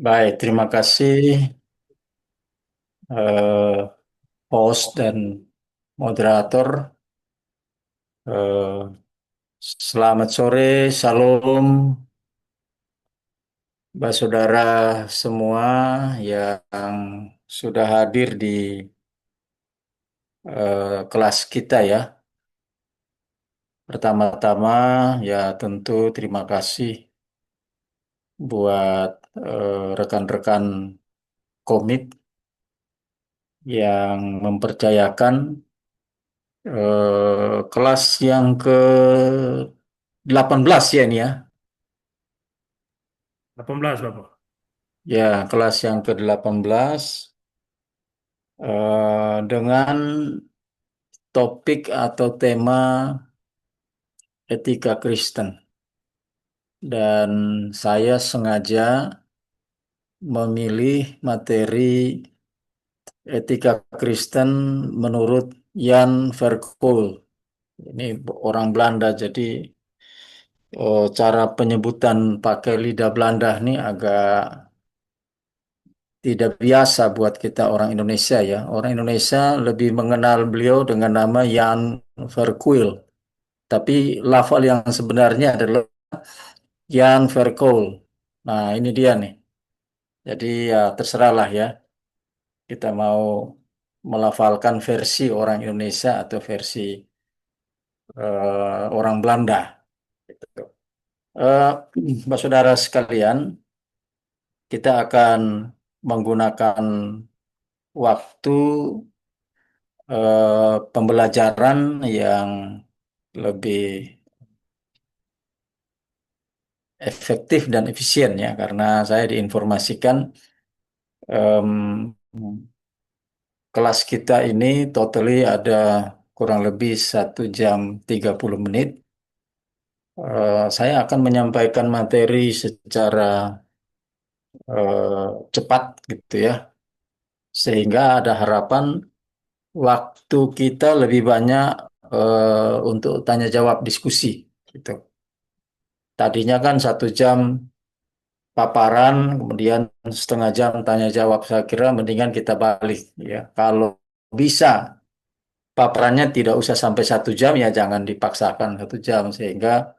Baik, terima kasih host dan moderator. Eh, Selamat sore, Shalom, Mbak Saudara semua yang sudah hadir di kelas kita ya. Pertama-tama ya tentu terima kasih buat rekan-rekan komit yang mempercayakan kelas yang ke-18 ya ini ya. 18 Bapak. Ya, kelas yang ke-18 dengan topik atau tema etika Kristen. Dan saya sengaja memilih materi etika Kristen menurut Jan Verkool. Ini orang Belanda, jadi cara penyebutan pakai lidah Belanda ini agak tidak biasa buat kita orang Indonesia ya. Orang Indonesia lebih mengenal beliau dengan nama Jan Verkuil. Tapi lafal yang sebenarnya adalah Jan Verkool. Nah, ini dia nih. Jadi ya terserahlah ya. Kita mau melafalkan versi orang Indonesia atau versi orang Belanda. Gitu. Eh, Mbak saudara sekalian, kita akan menggunakan waktu pembelajaran yang lebih efektif dan efisien ya, karena saya diinformasikan em, kelas kita ini totally ada kurang lebih 1 jam 30 menit. Saya akan menyampaikan materi secara cepat gitu ya, sehingga ada harapan waktu kita lebih banyak untuk tanya jawab diskusi gitu. Tadinya kan 1 jam paparan, kemudian setengah jam tanya jawab. Saya kira mendingan kita balik ya. Kalau bisa paparannya tidak usah sampai 1 jam ya, jangan dipaksakan 1 jam sehingga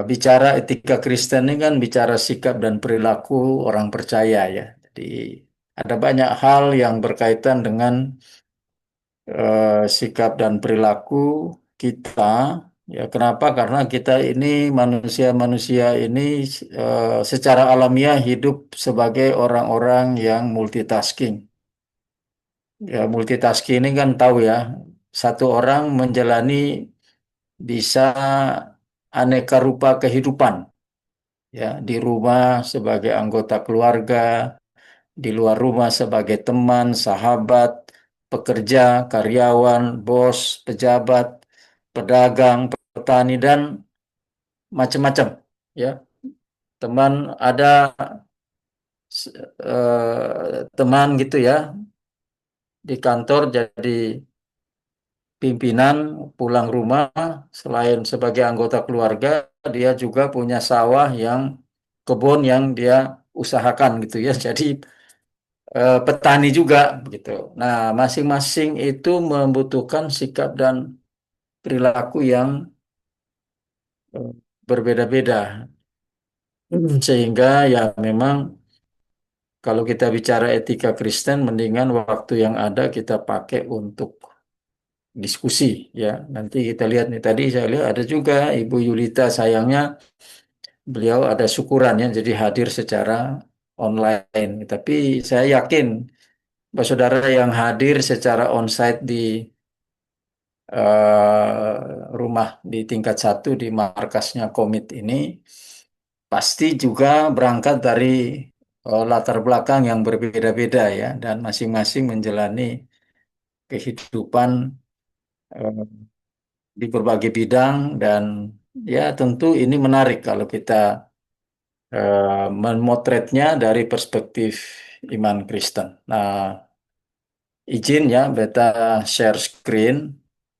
bicara etika Kristen ini kan bicara sikap dan perilaku orang percaya ya. Jadi ada banyak hal yang berkaitan dengan sikap dan perilaku kita. Ya, kenapa? Karena kita ini manusia-manusia ini secara alamiah hidup sebagai orang-orang yang multitasking. Ya, multitasking ini kan tahu ya, satu orang menjalani bisa aneka rupa kehidupan. Ya, di rumah sebagai anggota keluarga, di luar rumah sebagai teman, sahabat, pekerja, karyawan, bos, pejabat, pedagang, petani dan macam-macam. Ya, teman ada teman gitu ya di kantor jadi pimpinan, pulang rumah selain sebagai anggota keluarga dia juga punya sawah yang kebun yang dia usahakan gitu ya. Jadi petani juga gitu. Nah, masing-masing itu membutuhkan sikap dan perilaku yang eh, berbeda-beda. Sehingga ya memang kalau kita bicara etika Kristen, mendingan waktu yang ada kita pakai untuk diskusi ya. Nanti kita lihat nih, tadi saya lihat ada juga Ibu Yulita, sayangnya beliau ada syukuran ya, jadi hadir secara online. Tapi saya yakin saudara yang hadir secara onsite di rumah di tingkat 1 di markasnya Komit ini pasti juga berangkat dari latar belakang yang berbeda-beda ya, dan masing-masing menjalani kehidupan eh, di berbagai bidang. Dan ya tentu ini menarik kalau kita memotretnya dari perspektif iman Kristen. Nah, izin ya, beta share screen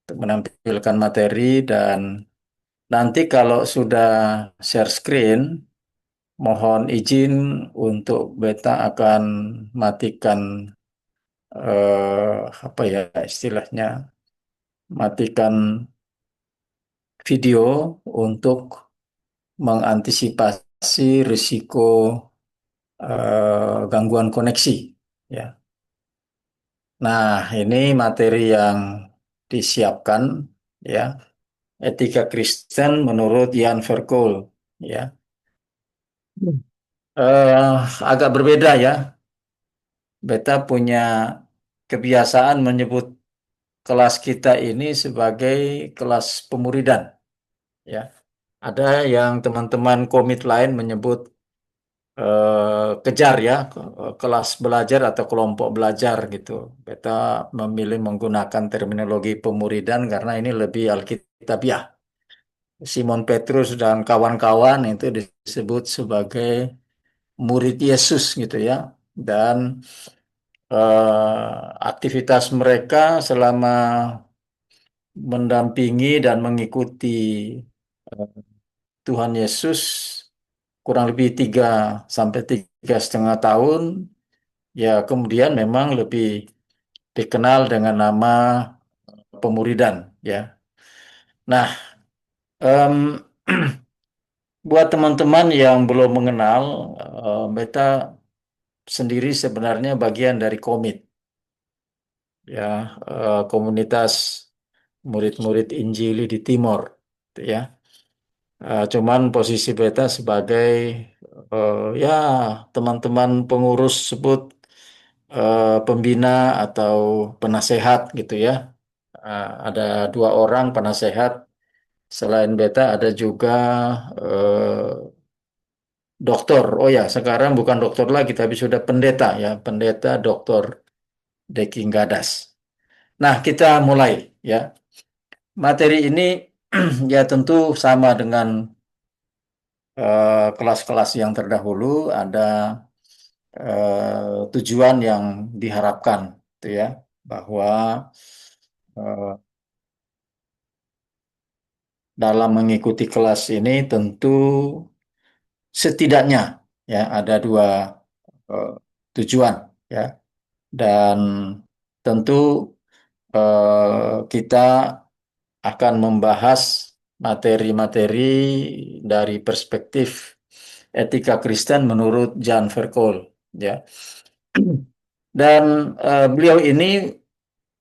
untuk menampilkan materi dan nanti kalau sudah share screen, mohon izin untuk beta akan matikan apa ya istilahnya, matikan video untuk mengantisipasi risiko gangguan koneksi. Ya. Nah, ini materi yang disiapkan ya, etika Kristen menurut Jan Verkool ya. Eh, Agak berbeda ya. Beta punya kebiasaan menyebut kelas kita ini sebagai kelas pemuridan ya. Ada yang teman-teman komit lain menyebut kejar ya, kelas belajar atau kelompok belajar gitu. Beta memilih menggunakan terminologi pemuridan karena ini lebih alkitabiah. Simon Petrus dan kawan-kawan itu disebut sebagai murid Yesus gitu ya. Dan aktivitas mereka selama mendampingi dan mengikuti eh, Tuhan Yesus kurang lebih 3 sampai 3,5 tahun, ya kemudian memang lebih dikenal dengan nama pemuridan ya. Nah, em, buat teman-teman yang belum mengenal, Beta sendiri sebenarnya bagian dari komit ya, komunitas murid-murid Injili di Timor gitu ya. Cuman posisi Beta sebagai ya teman-teman pengurus sebut pembina atau penasehat gitu ya. Ada 2 orang penasehat. Selain Beta ada juga dokter. Oh ya, sekarang bukan dokter lagi tapi sudah pendeta ya, pendeta Dokter Deki Gadas. Nah, kita mulai ya. Materi ini ya tentu sama dengan kelas-kelas yang terdahulu, ada tujuan yang diharapkan, gitu ya, bahwa eh, dalam mengikuti kelas ini tentu setidaknya ya ada 2 tujuan ya, dan tentu kita akan membahas materi-materi dari perspektif etika Kristen menurut Jan Verkool ya. Dan beliau ini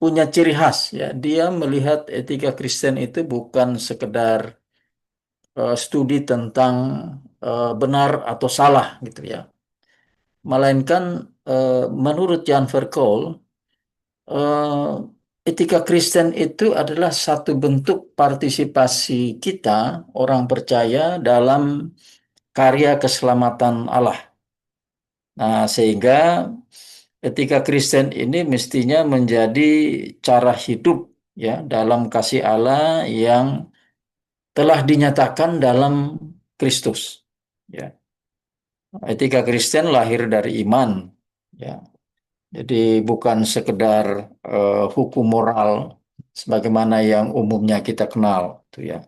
punya ciri khas ya. Dia melihat etika Kristen itu bukan sekedar studi tentang benar atau salah gitu ya. Melainkan menurut Jan Verkool, etika Kristen itu adalah satu bentuk partisipasi kita orang percaya dalam karya keselamatan Allah. Nah, sehingga etika Kristen ini mestinya menjadi cara hidup ya dalam kasih Allah yang telah dinyatakan dalam Kristus. Ya, etika Kristen lahir dari iman. Ya, jadi bukan sekedar hukum moral sebagaimana yang umumnya kita kenal, tuh ya.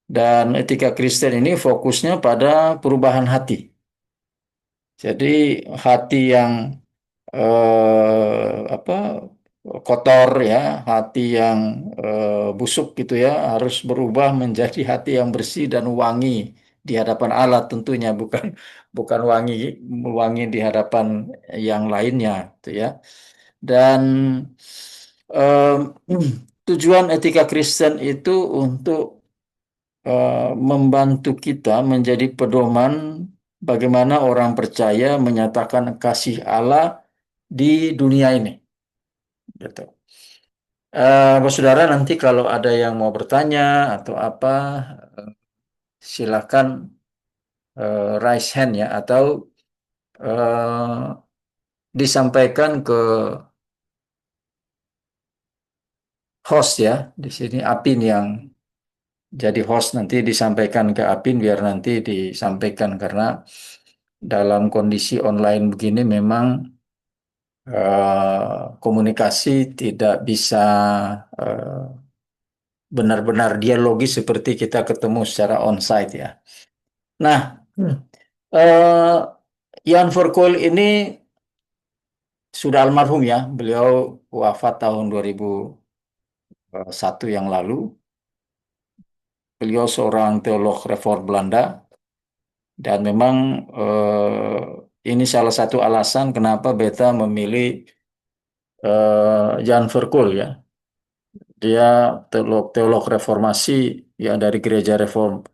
Dan etika Kristen ini fokusnya pada perubahan hati. Jadi hati yang apa kotor ya, hati yang busuk gitu ya, harus berubah menjadi hati yang bersih dan wangi di hadapan Allah tentunya, bukan bukan wangi wangi di hadapan yang lainnya gitu ya. Dan eh, tujuan etika Kristen itu untuk membantu kita menjadi pedoman bagaimana orang percaya menyatakan kasih Allah di dunia ini. Gitu. Saudara nanti kalau ada yang mau bertanya atau apa, eh, silakan raise hand ya, atau disampaikan ke host ya. Di sini Apin yang jadi host, nanti disampaikan ke Apin biar nanti disampaikan, karena dalam kondisi online begini memang komunikasi tidak bisa eh, benar-benar dialogis seperti kita ketemu secara onsite ya. Nah, eh, Jan Verkuil ini sudah almarhum ya. Beliau wafat tahun 2001 yang lalu. Beliau seorang teolog reform Belanda dan memang ini salah satu alasan kenapa Beta memilih Jan Verkuil ya. Dia teolog teolog reformasi ya dari gereja reform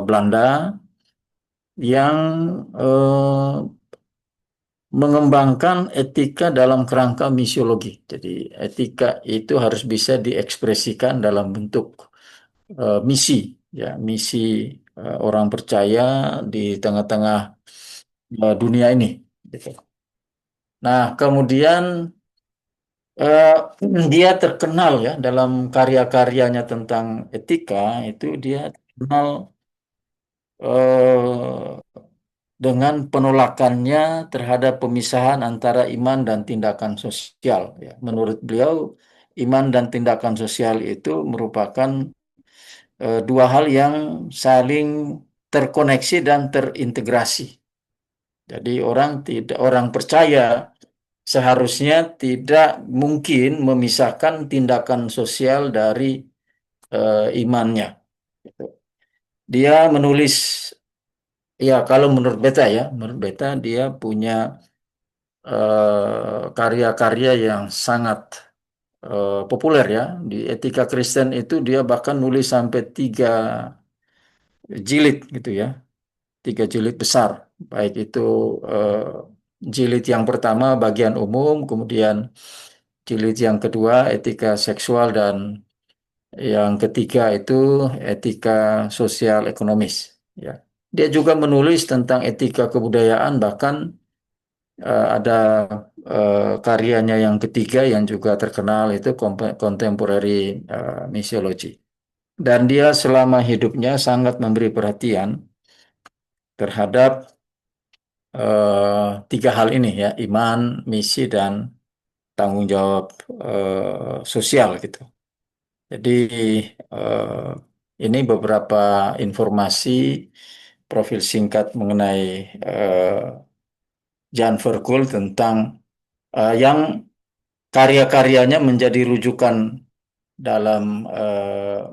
Belanda yang mengembangkan etika dalam kerangka misiologi. Jadi etika itu harus bisa diekspresikan dalam bentuk misi, ya misi orang percaya di tengah-tengah dunia ini. Gitu. Nah, kemudian eh, dia terkenal ya dalam karya-karyanya tentang etika itu dia terkenal eh, dengan penolakannya terhadap pemisahan antara iman dan tindakan sosial. Ya. Menurut beliau, iman dan tindakan sosial itu merupakan dua hal yang saling terkoneksi dan terintegrasi. Jadi orang percaya seharusnya tidak mungkin memisahkan tindakan sosial dari imannya. Gitu. Dia menulis, ya kalau menurut beta ya, menurut beta dia punya karya-karya yang sangat populer ya. Di Etika Kristen itu dia bahkan nulis sampai 3 jilid gitu ya, 3 jilid besar. Baik itu eh, jilid yang pertama bagian umum, kemudian jilid yang kedua etika seksual dan yang ketiga itu etika sosial ekonomis. Ya. Dia juga menulis tentang etika kebudayaan, bahkan ada karyanya yang ketiga yang juga terkenal itu Contemporary Missiology. Dan dia selama hidupnya sangat memberi perhatian terhadap 3 hal ini ya, iman, misi, dan tanggung jawab sosial gitu. Jadi eh, ini beberapa informasi profil singkat mengenai Jan Verkuil tentang yang karya-karyanya menjadi rujukan dalam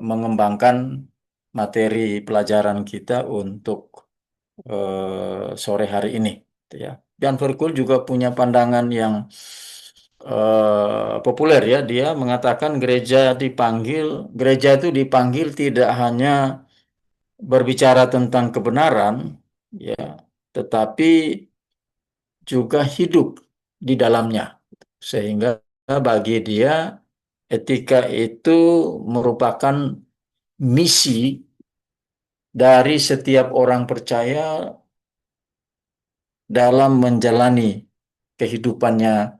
mengembangkan materi pelajaran kita untuk sore hari ini. Gitu ya. Dan Verkuil juga punya pandangan yang populer ya. Dia mengatakan gereja itu dipanggil tidak hanya berbicara tentang kebenaran, ya, tetapi juga hidup di dalamnya. Sehingga bagi dia etika itu merupakan misi dari setiap orang percaya dalam menjalani kehidupannya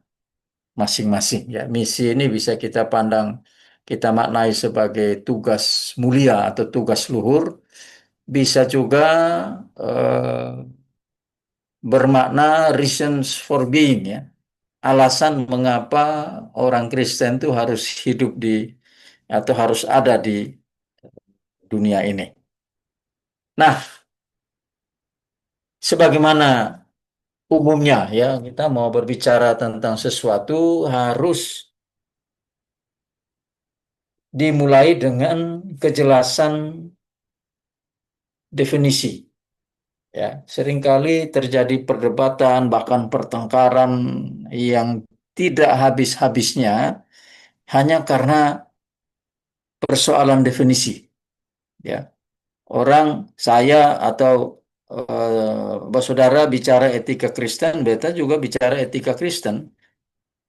masing-masing. Ya, misi ini bisa kita pandang, kita maknai sebagai tugas mulia atau tugas luhur, bisa juga eh, bermakna reasons for being ya, alasan mengapa orang Kristen itu harus hidup di atau harus ada di dunia ini. Nah, sebagaimana umumnya ya, kita mau berbicara tentang sesuatu harus dimulai dengan kejelasan definisi. Ya, seringkali terjadi perdebatan bahkan pertengkaran yang tidak habis-habisnya hanya karena persoalan definisi. Ya, orang saya atau saudara bicara etika Kristen, beta juga bicara etika Kristen.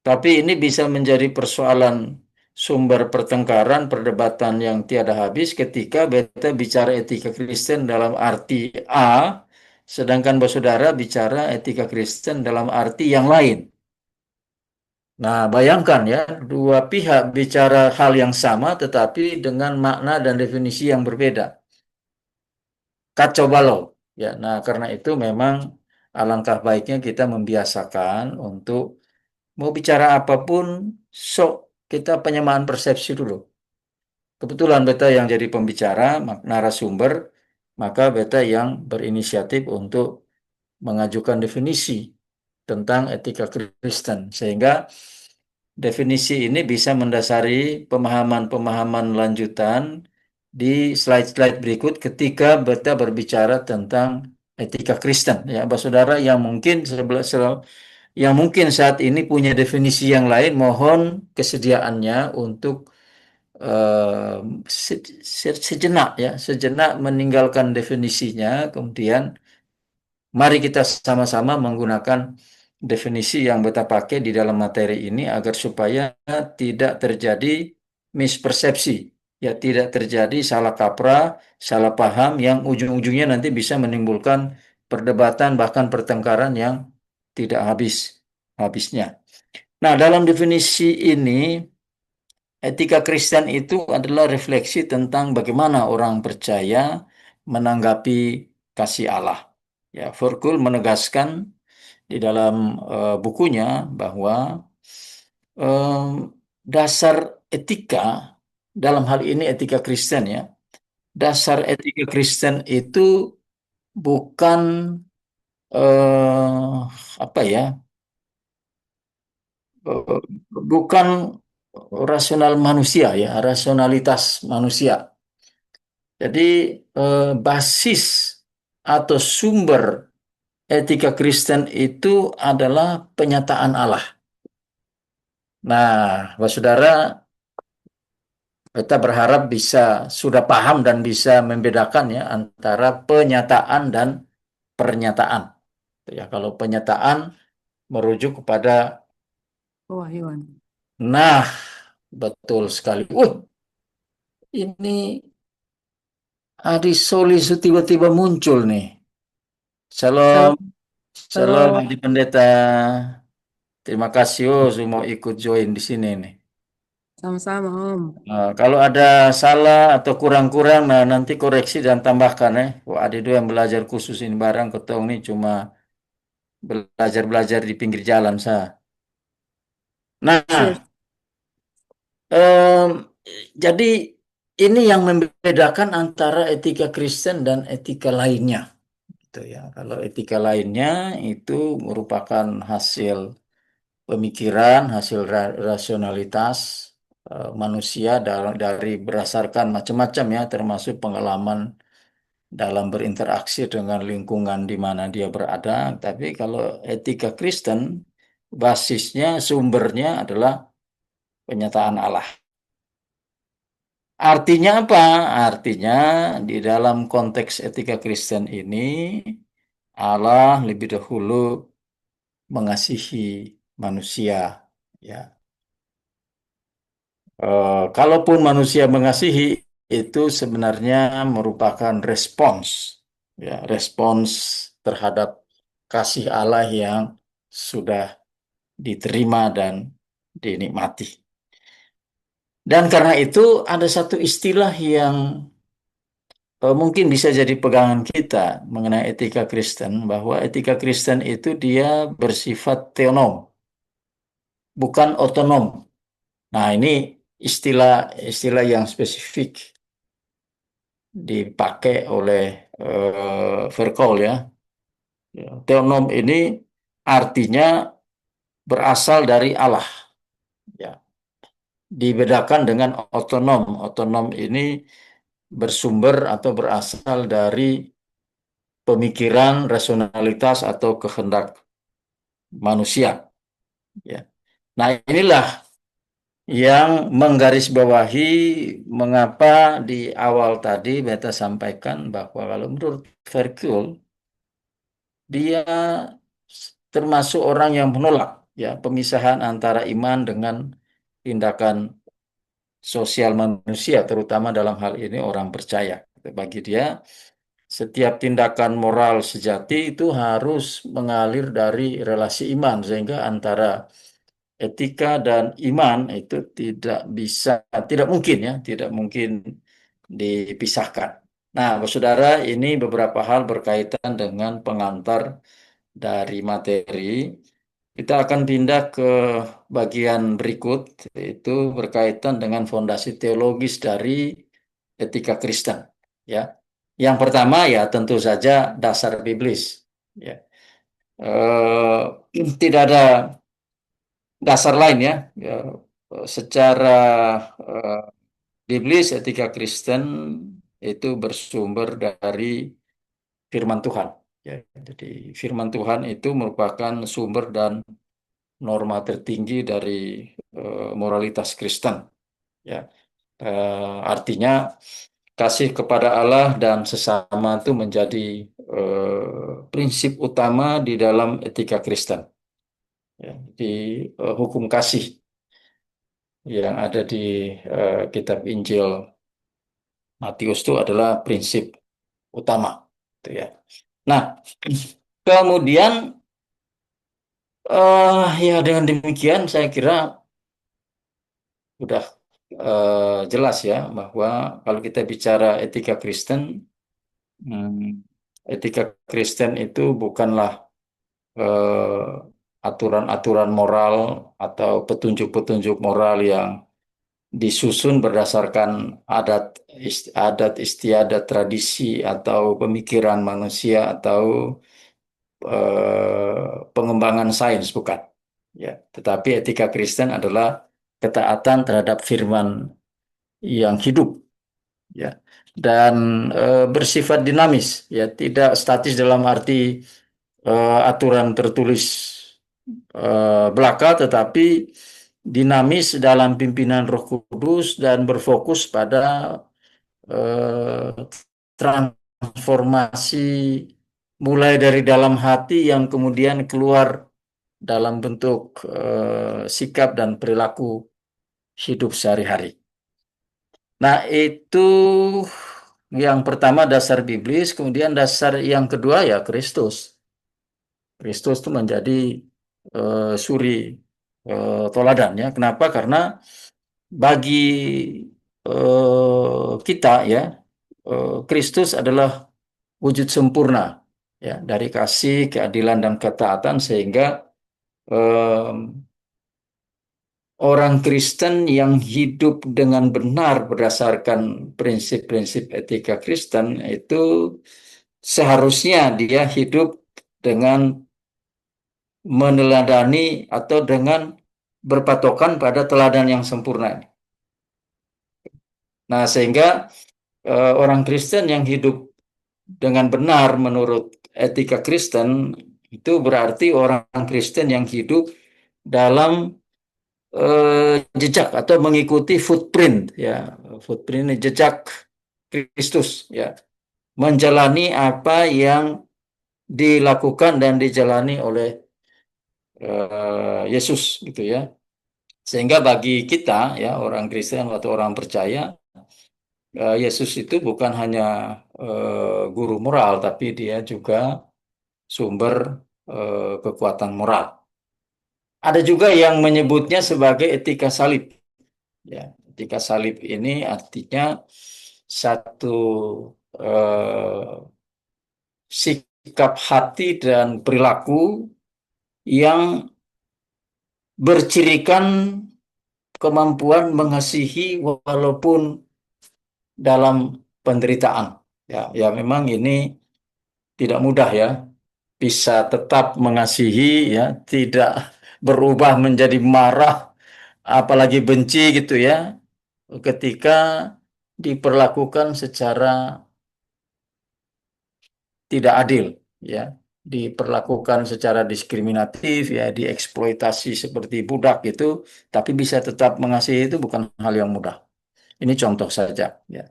Tapi ini bisa menjadi persoalan sumber pertengkaran, perdebatan yang tiada habis ketika beta bicara etika Kristen dalam arti A, sedangkan saudara bicara etika Kristen dalam arti yang lain. Nah, bayangkan ya, dua pihak bicara hal yang sama tetapi dengan makna dan definisi yang berbeda. Kacau balau. Ya, nah karena itu memang alangkah baiknya kita membiasakan untuk mau bicara apapun, sok kita penyamaan persepsi dulu. Kebetulan beta yang jadi pembicara, narasumber, maka beta yang berinisiatif untuk mengajukan definisi tentang etika Kristen, sehingga definisi ini bisa mendasari pemahaman-pemahaman lanjutan di slide-slide berikut ketika beta berbicara tentang etika Kristen. Ya, Bapak Saudara yang mungkin yang mungkin saat ini punya definisi yang lain, mohon kesediaannya untuk eh, sejenak ya, sejenak meninggalkan definisinya, kemudian mari kita sama-sama menggunakan definisi yang beta pakai di dalam materi ini agar supaya tidak terjadi mispersepsi, ya tidak terjadi salah kaprah, salah paham yang ujung-ujungnya nanti bisa menimbulkan perdebatan bahkan pertengkaran yang tidak habisnya. Nah, dalam definisi ini etika Kristen itu adalah refleksi tentang bagaimana orang percaya menanggapi kasih Allah. Ya, Forkul menegaskan di dalam bukunya bahwa em, dasar etika dalam hal ini etika Kristen ya, dasar etika Kristen itu bukan apa ya, eh, bukan rasional manusia ya, rasionalitas manusia. Jadi basis atau sumber etika Kristen itu adalah penyataan Allah. Nah, Bapak Saudara, kita berharap bisa sudah paham dan bisa membedakan ya antara penyataan dan pernyataan. Ya, kalau penyataan merujuk kepada Pewahyuan. nah, betul sekali. Ini Adi Solisu tiba-tiba muncul nih. Shalom, Halo, shalom halo, Adi Pendeta. Terima kasih semua ikut join di sini nih. sama-sama Om. Kalau ada salah atau kurang-kurang, nah nanti koreksi dan tambahkan ya. Wah, ada dua yang belajar khusus ini barang ketong nih cuma belajar-belajar di pinggir jalan sah. Siap, Nah, em, jadi ini yang membedakan antara etika Kristen dan etika lainnya, gitu ya. Kalau etika lainnya itu merupakan hasil pemikiran, hasil rasionalitas manusia dari berdasarkan macam-macam ya, termasuk pengalaman dalam berinteraksi dengan lingkungan di mana dia berada. Tapi kalau etika Kristen, basisnya, sumbernya adalah penyataan Allah. Artinya apa? Artinya di dalam konteks etika Kristen ini, Allah lebih dahulu mengasihi manusia. Ya, kalaupun manusia mengasihi itu sebenarnya merupakan respons, ya, respons terhadap kasih Allah yang sudah diterima dan dinikmati. Dan karena itu ada satu istilah yang mungkin bisa jadi pegangan kita mengenai etika Kristen, bahwa etika Kristen itu dia bersifat teonom, bukan otonom. Nah, ini istilah yang spesifik dipakai oleh Verkol ya. Teonom ini artinya berasal dari Allah. Ya, dibedakan dengan otonom. Otonom ini bersumber atau berasal dari pemikiran, rasionalitas atau kehendak manusia. Ya. Nah, inilah yang menggarisbawahi mengapa di awal tadi Beta sampaikan bahwa kalau menurut Verkul, dia termasuk orang yang menolak ya pemisahan antara iman dengan tindakan sosial manusia, terutama dalam hal ini orang percaya. Bagi dia, setiap tindakan moral sejati itu harus mengalir dari relasi iman, sehingga antara etika dan iman itu tidak mungkin ya, tidak mungkin dipisahkan. Nah, saudara, ini beberapa hal berkaitan dengan pengantar dari materi. Kita akan pindah ke bagian berikut, yaitu berkaitan dengan fondasi teologis dari etika Kristen. Ya, yang pertama ya tentu saja dasar biblis. Ya, tidak ada dasar lain ya. Ya, secara eh, biblis etika Kristen itu bersumber dari firman Tuhan. Ya, jadi firman Tuhan itu merupakan sumber dan norma tertinggi dari moralitas Kristen. Ya, artinya kasih kepada Allah dan sesama itu menjadi prinsip utama di dalam etika Kristen. Ya, di hukum kasih yang ada di kitab Injil Matius itu adalah prinsip utama. Gitu ya. Nah, kemudian ya dengan demikian saya kira sudah jelas ya bahwa kalau kita bicara etika Kristen, etika Kristen itu bukanlah aturan-aturan moral atau petunjuk-petunjuk moral yang disusun berdasarkan adat istiadat tradisi atau pemikiran manusia atau pengembangan sains bukan ya, tetapi etika Kristen adalah ketaatan terhadap firman yang hidup ya, dan bersifat dinamis ya, tidak statis dalam arti aturan tertulis belaka, tetapi dinamis dalam pimpinan Roh Kudus dan berfokus pada eh, transformasi mulai dari dalam hati yang kemudian keluar dalam bentuk sikap dan perilaku hidup sehari-hari. Nah, itu yang pertama dasar biblis, kemudian dasar yang kedua ya Kristus. Kristus itu menjadi suri toladan ya. Kenapa? Karena bagi kita ya, Kristus adalah wujud sempurna ya dari kasih, keadilan dan ketaatan, sehingga eh, orang Kristen yang hidup dengan benar berdasarkan prinsip-prinsip etika Kristen itu seharusnya dia hidup dengan meneladani atau dengan berpatokan pada teladan yang sempurna. Nah, sehingga orang Kristen yang hidup dengan benar menurut etika Kristen itu berarti orang Kristen yang hidup dalam jejak atau mengikuti footprint ya, footprint jejak Kristus ya, menjalani apa yang dilakukan dan dijalani oleh Yesus gitu ya. Sehingga bagi kita ya orang Kristen atau orang percaya, Yesus itu bukan hanya guru moral, tapi dia juga sumber kekuatan moral. Ada juga yang menyebutnya sebagai etika salib. Ya, etika salib ini artinya satu eh, sikap hati dan perilaku yang bercirikan kemampuan mengasihi walaupun dalam penderitaan. Ya, ya memang ini tidak mudah ya, bisa tetap mengasihi ya, tidak berubah menjadi marah, apalagi benci gitu ya, ketika diperlakukan secara tidak adil ya, diperlakukan secara diskriminatif ya, dieksploitasi seperti budak gitu, tapi bisa tetap mengasihi itu bukan hal yang mudah. Ini contoh saja ya.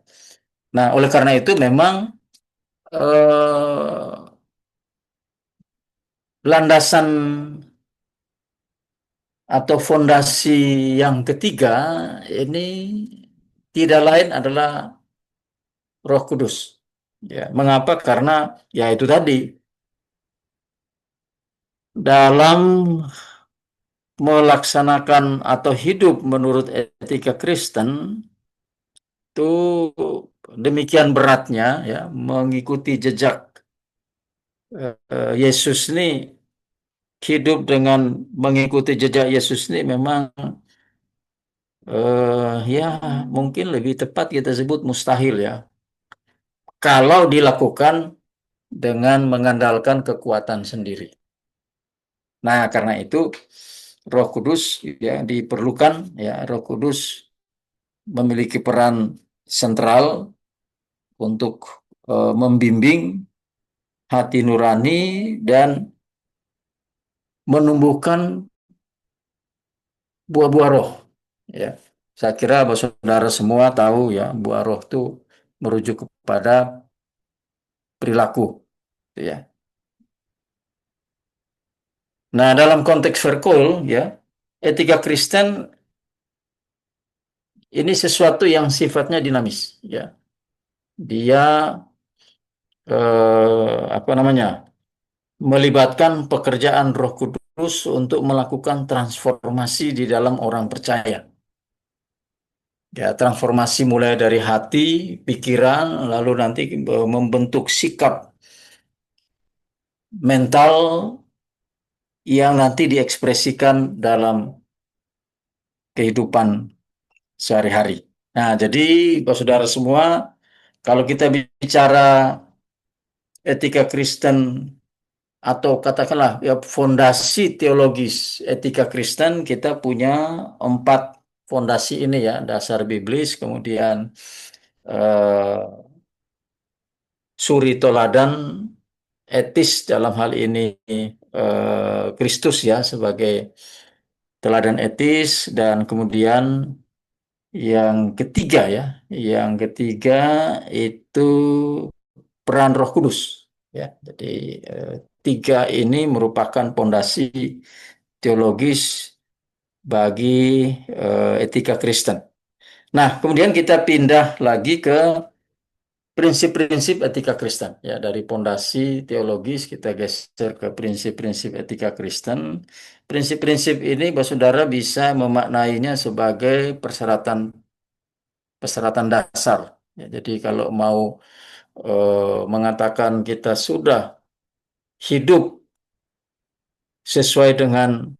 Nah, oleh karena itu memang landasan atau fondasi yang ketiga ini tidak lain adalah Roh Kudus. Ya, mengapa? Karena ya itu tadi, dalam melaksanakan atau hidup menurut etika Kristen itu demikian beratnya ya, mengikuti jejak Yesus ini hidup dengan mengikuti jejak Yesus ini memang ya mungkin lebih tepat kita sebut mustahil ya. Kalau dilakukan dengan mengandalkan kekuatan sendiri. Nah, karena itu Roh Kudus ya diperlukan ya Roh Kudus memiliki peran sentral untuk membimbing hati nurani dan menumbuhkan buah-buah roh. Ya, saya kira saudara semua tahu ya buah roh itu merujuk kepada perilaku. Ya. Nah, dalam konteks Verkul ya, etika Kristen ini sesuatu yang sifatnya dinamis. Ya, dia apa namanya melibatkan pekerjaan Roh Kudus untuk melakukan transformasi di dalam orang percaya. Ya, transformasi mulai dari hati, pikiran, lalu nanti membentuk sikap mental yang nanti diekspresikan dalam kehidupan sehari-hari. Nah, jadi Bapak Saudara semua, kalau kita bicara etika Kristen atau katakanlah ya fondasi teologis etika Kristen, kita punya 4 fondasi ini ya, dasar biblis, kemudian eh, suri toladan etis dalam hal ini Kristus ya sebagai teladan etis dan kemudian yang ketiga ya, yang ketiga itu peran Roh Kudus ya. Jadi eh, 3 ini merupakan pondasi teologis bagi etika Kristen. Nah, kemudian kita pindah lagi ke prinsip-prinsip etika Kristen. Ya, dari pondasi teologis kita geser ke prinsip-prinsip etika Kristen. Prinsip-prinsip ini, Bapak Saudara bisa memaknainya sebagai persyaratan persyaratan dasar. Ya, jadi kalau mau mengatakan kita sudah hidup sesuai dengan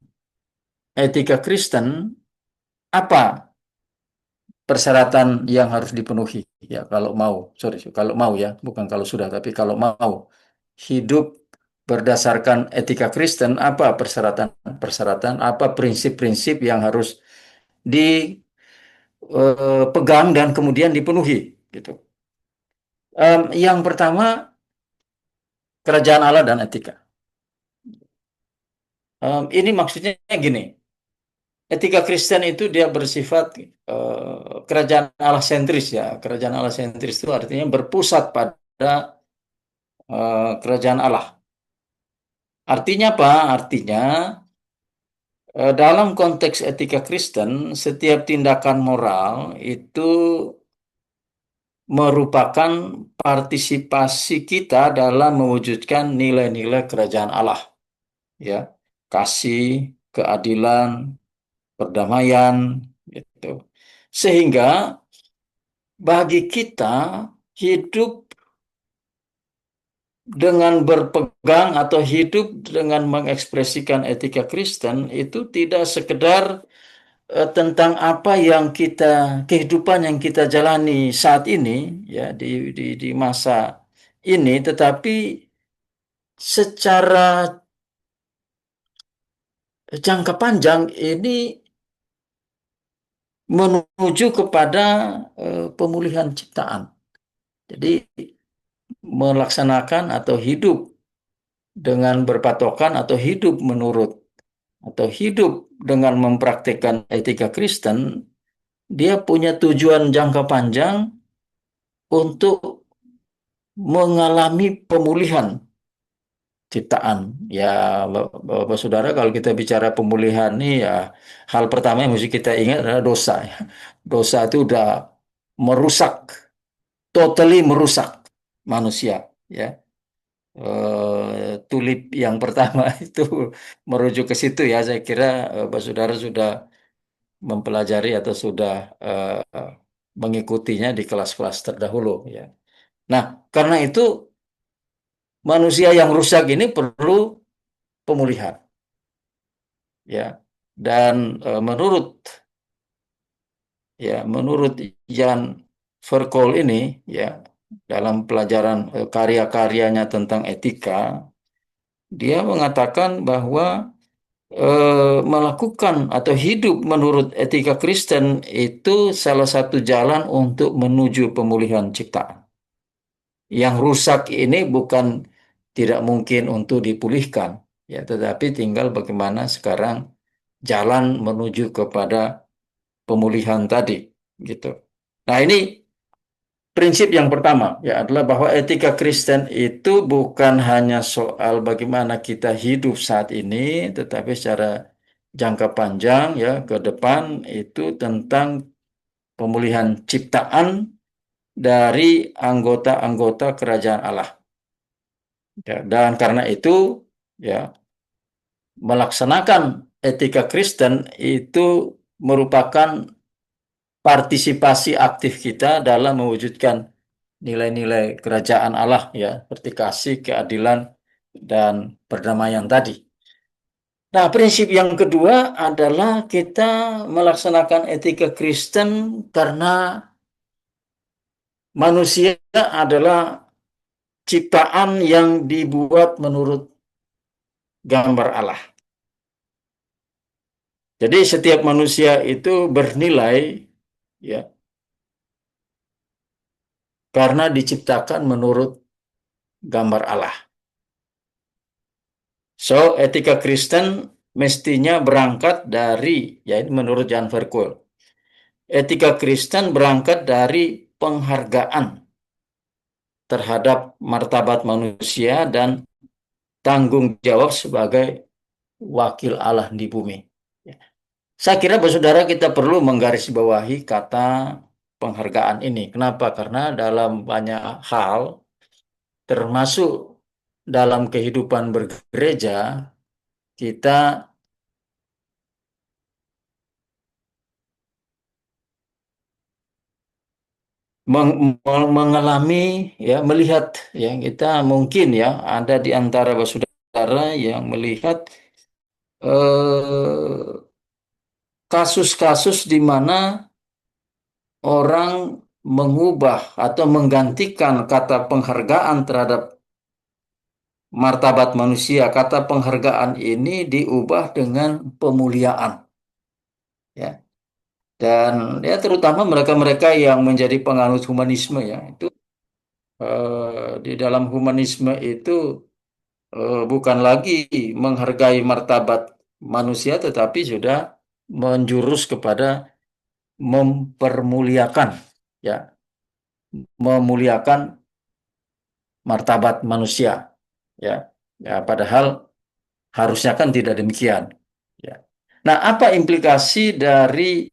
etika Kristen, apa persyaratan yang harus dipenuhi? Ya, kalau mau, sorry, kalau mau ya, bukan kalau sudah, tapi kalau mau hidup berdasarkan etika Kristen, apa persyaratan, apa prinsip-prinsip yang harus dipegang dan kemudian dipenuhi, gitu. Yang pertama, kerajaan Allah dan etika. Ini maksudnya gini, etika Kristen itu dia bersifat kerajaan Allah sentris ya. Kerajaan Allah sentris itu artinya berpusat pada kerajaan Allah. Artinya apa? Artinya dalam konteks etika Kristen, setiap tindakan moral itu merupakan partisipasi kita dalam mewujudkan nilai-nilai kerajaan Allah, ya, kasih, keadilan, perdamaian, gitu. Sehingga bagi kita hidup dengan berpegang atau hidup dengan mengekspresikan etika Kristen itu tidak sekedar tentang apa yang kita kehidupan yang kita jalani saat ini ya di masa ini, tetapi secara jangka panjang ini menuju kepada pemulihan ciptaan. Jadi melaksanakan atau hidup dengan berpatokan atau hidup menurut atau hidup dengan mempraktikkan etika Kristen, dia punya tujuan jangka panjang untuk mengalami pemulihan ciptaan. Ya, Bapak Saudara, kalau kita bicara pemulihan nih ya, hal pertama yang mesti kita ingat adalah dosa. Ya. Dosa itu udah merusak, totally merusak manusia. Ya, tulip yang pertama itu merujuk ke situ ya. Saya kira Bapak Saudara sudah mempelajari atau sudah mengikutinya di kelas-kelas terdahulu. Ya. Nah, karena itu manusia yang rusak ini perlu pemulihan. ya. Dan menurut menurut Jan Verkool ini, ya, dalam pelajaran karya-karyanya tentang etika, dia mengatakan bahwa melakukan atau hidup menurut etika Kristen itu salah satu jalan untuk menuju pemulihan ciptaan. Yang rusak ini bukan tidak mungkin untuk dipulihkan, ya, tetapi tinggal bagaimana sekarang jalan menuju kepada pemulihan tadi, gitu. Nah, ini prinsip yang pertama, ya, adalah bahwa etika Kristen itu bukan hanya soal bagaimana kita hidup saat ini, tetapi secara jangka panjang, ya, ke depan itu tentang pemulihan ciptaan dari anggota-anggota kerajaan Allah. Ya, dan karena itu, ya, melaksanakan etika Kristen itu merupakan partisipasi aktif kita dalam mewujudkan nilai-nilai kerajaan Allah, ya, seperti kasih, keadilan, dan perdamaian tadi. Nah, prinsip yang kedua adalah kita melaksanakan etika Kristen karena manusia adalah ciptaan yang dibuat menurut gambar Allah. Jadi setiap manusia itu bernilai, ya, karena diciptakan menurut gambar Allah. So, etika Kristen mestinya berangkat dari, ya, ini menurut Jan Verkool, etika Kristen berangkat dari penghargaan terhadap martabat manusia dan tanggung jawab sebagai wakil Allah di bumi. Saya kira, saudara, kita perlu menggarisbawahi kata penghargaan ini. Kenapa? Karena dalam banyak hal, termasuk dalam kehidupan bergereja, kita mengalami, ya, melihat, ya, kita mungkin, ya, ada di antara saudara yang melihat eh, kasus-kasus di mana orang mengubah atau menggantikan kata penghargaan terhadap martabat manusia. Kata penghargaan ini diubah dengan pemuliaan, ya. Dan, ya, terutama mereka-mereka yang menjadi penganut humanisme, ya, itu di dalam humanisme itu bukan lagi menghargai martabat manusia, tetapi sudah menjurus kepada mempermuliakan, ya, memuliakan martabat manusia, ya, ya, padahal harusnya kan tidak demikian, ya. Nah, apa implikasi dari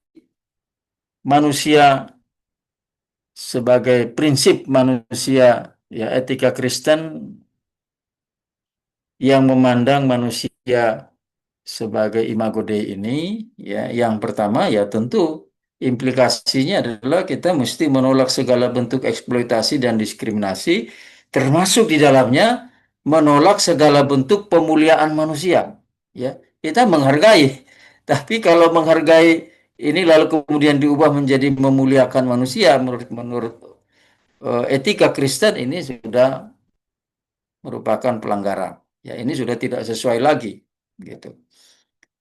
manusia sebagai prinsip manusia, ya, etika Kristen yang memandang manusia sebagai imago Dei ini, ya, yang pertama, ya, tentu implikasinya adalah kita mesti menolak segala bentuk eksploitasi dan diskriminasi, termasuk di dalamnya menolak segala bentuk pemuliaan manusia, ya. Kita menghargai, tapi kalau menghargai ini lalu kemudian diubah menjadi memuliakan manusia menurut menurut etika Kristen, ini sudah merupakan pelanggaran. Ya, ini sudah tidak sesuai lagi, gitu.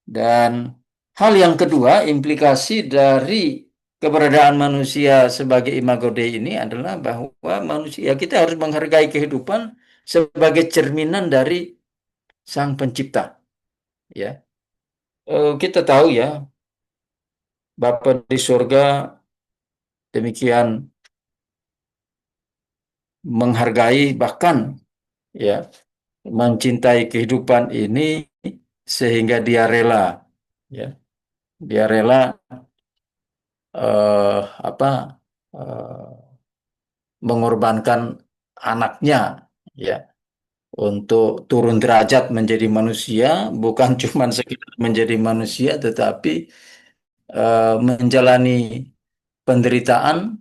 Dan hal yang kedua, implikasi dari keberadaan manusia sebagai imago Dei ini adalah bahwa manusia, kita harus menghargai kehidupan sebagai cerminan dari Sang Pencipta, ya. Kita tahu, ya, Bapa di surga demikian menghargai, bahkan, ya, mencintai kehidupan ini sehingga dia rela, ya, dia rela eh, apa eh, mengorbankan anaknya, ya, untuk turun derajat menjadi manusia, bukan cuma sekedar menjadi manusia, tetapi menjalani penderitaan,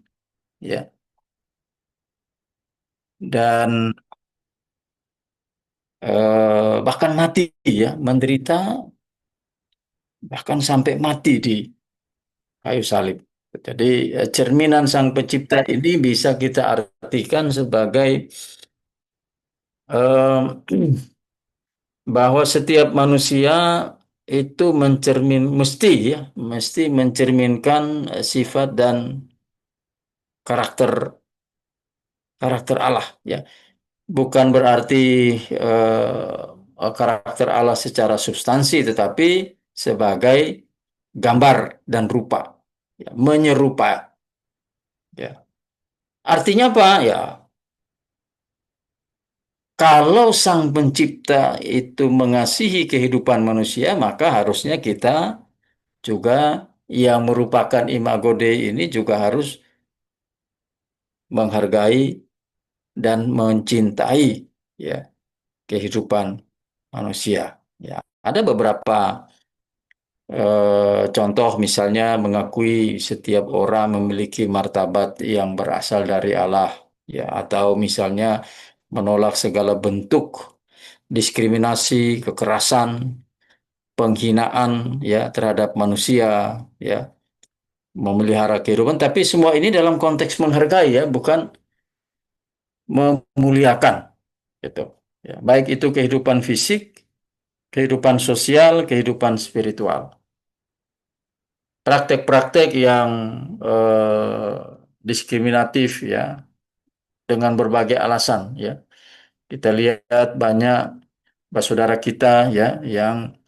ya, dan bahkan mati, ya, menderita bahkan sampai mati di kayu salib. Jadi cerminan Sang Pencipta ini bisa kita artikan sebagai eh, bahwa setiap manusia itu mesti mencerminkan sifat dan karakter karakter Allah, ya. Bukan berarti karakter Allah secara substansi, tetapi sebagai gambar dan rupa, ya, menyerupai, ya. Artinya apa? Ya, kalau Sang Pencipta itu mengasihi kehidupan manusia, maka harusnya kita juga yang merupakan imago Dei ini juga harus menghargai dan mencintai, ya, kehidupan manusia. Ya, ada beberapa contoh, misalnya mengakui setiap orang memiliki martabat yang berasal dari Allah, ya, atau misalnya menolak segala bentuk diskriminasi, kekerasan, penghinaan, ya, terhadap manusia, ya, memelihara kehidupan. Tapi semua ini dalam konteks menghargai, ya, bukan memuliakan, gitu. Ya, baik itu kehidupan fisik, kehidupan sosial, kehidupan spiritual. Praktek-praktek yang eh, diskriminatif, ya, dengan berbagai alasan, ya. Kita lihat banyak saudara kita, ya, yang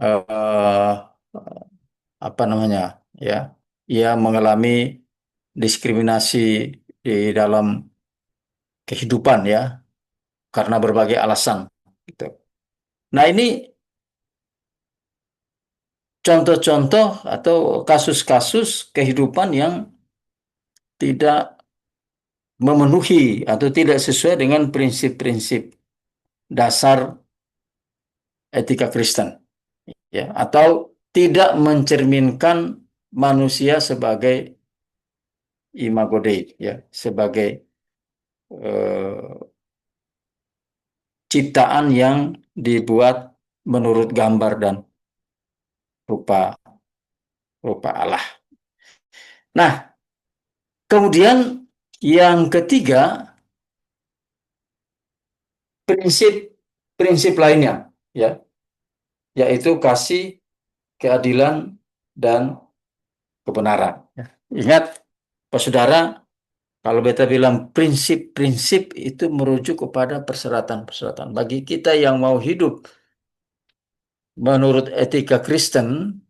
eh, apa namanya, ya, ia mengalami diskriminasi di dalam kehidupan, ya, karena berbagai alasan, gitu. Nah, ini contoh-contoh atau kasus-kasus kehidupan yang tidak memenuhi atau tidak sesuai dengan prinsip-prinsip dasar etika Kristen, ya, atau tidak mencerminkan manusia sebagai imago Dei, ya, sebagai eh, ciptaan yang dibuat menurut gambar dan rupa rupa Allah. Nah, kemudian yang ketiga, prinsip-prinsip lainnya, ya, yaitu kasih, keadilan, dan kebenaran. Ya. Ingat, Pak Saudara, kalau beta bilang prinsip-prinsip itu merujuk kepada persyaratan-persyaratan. Bagi kita yang mau hidup menurut etika Kristen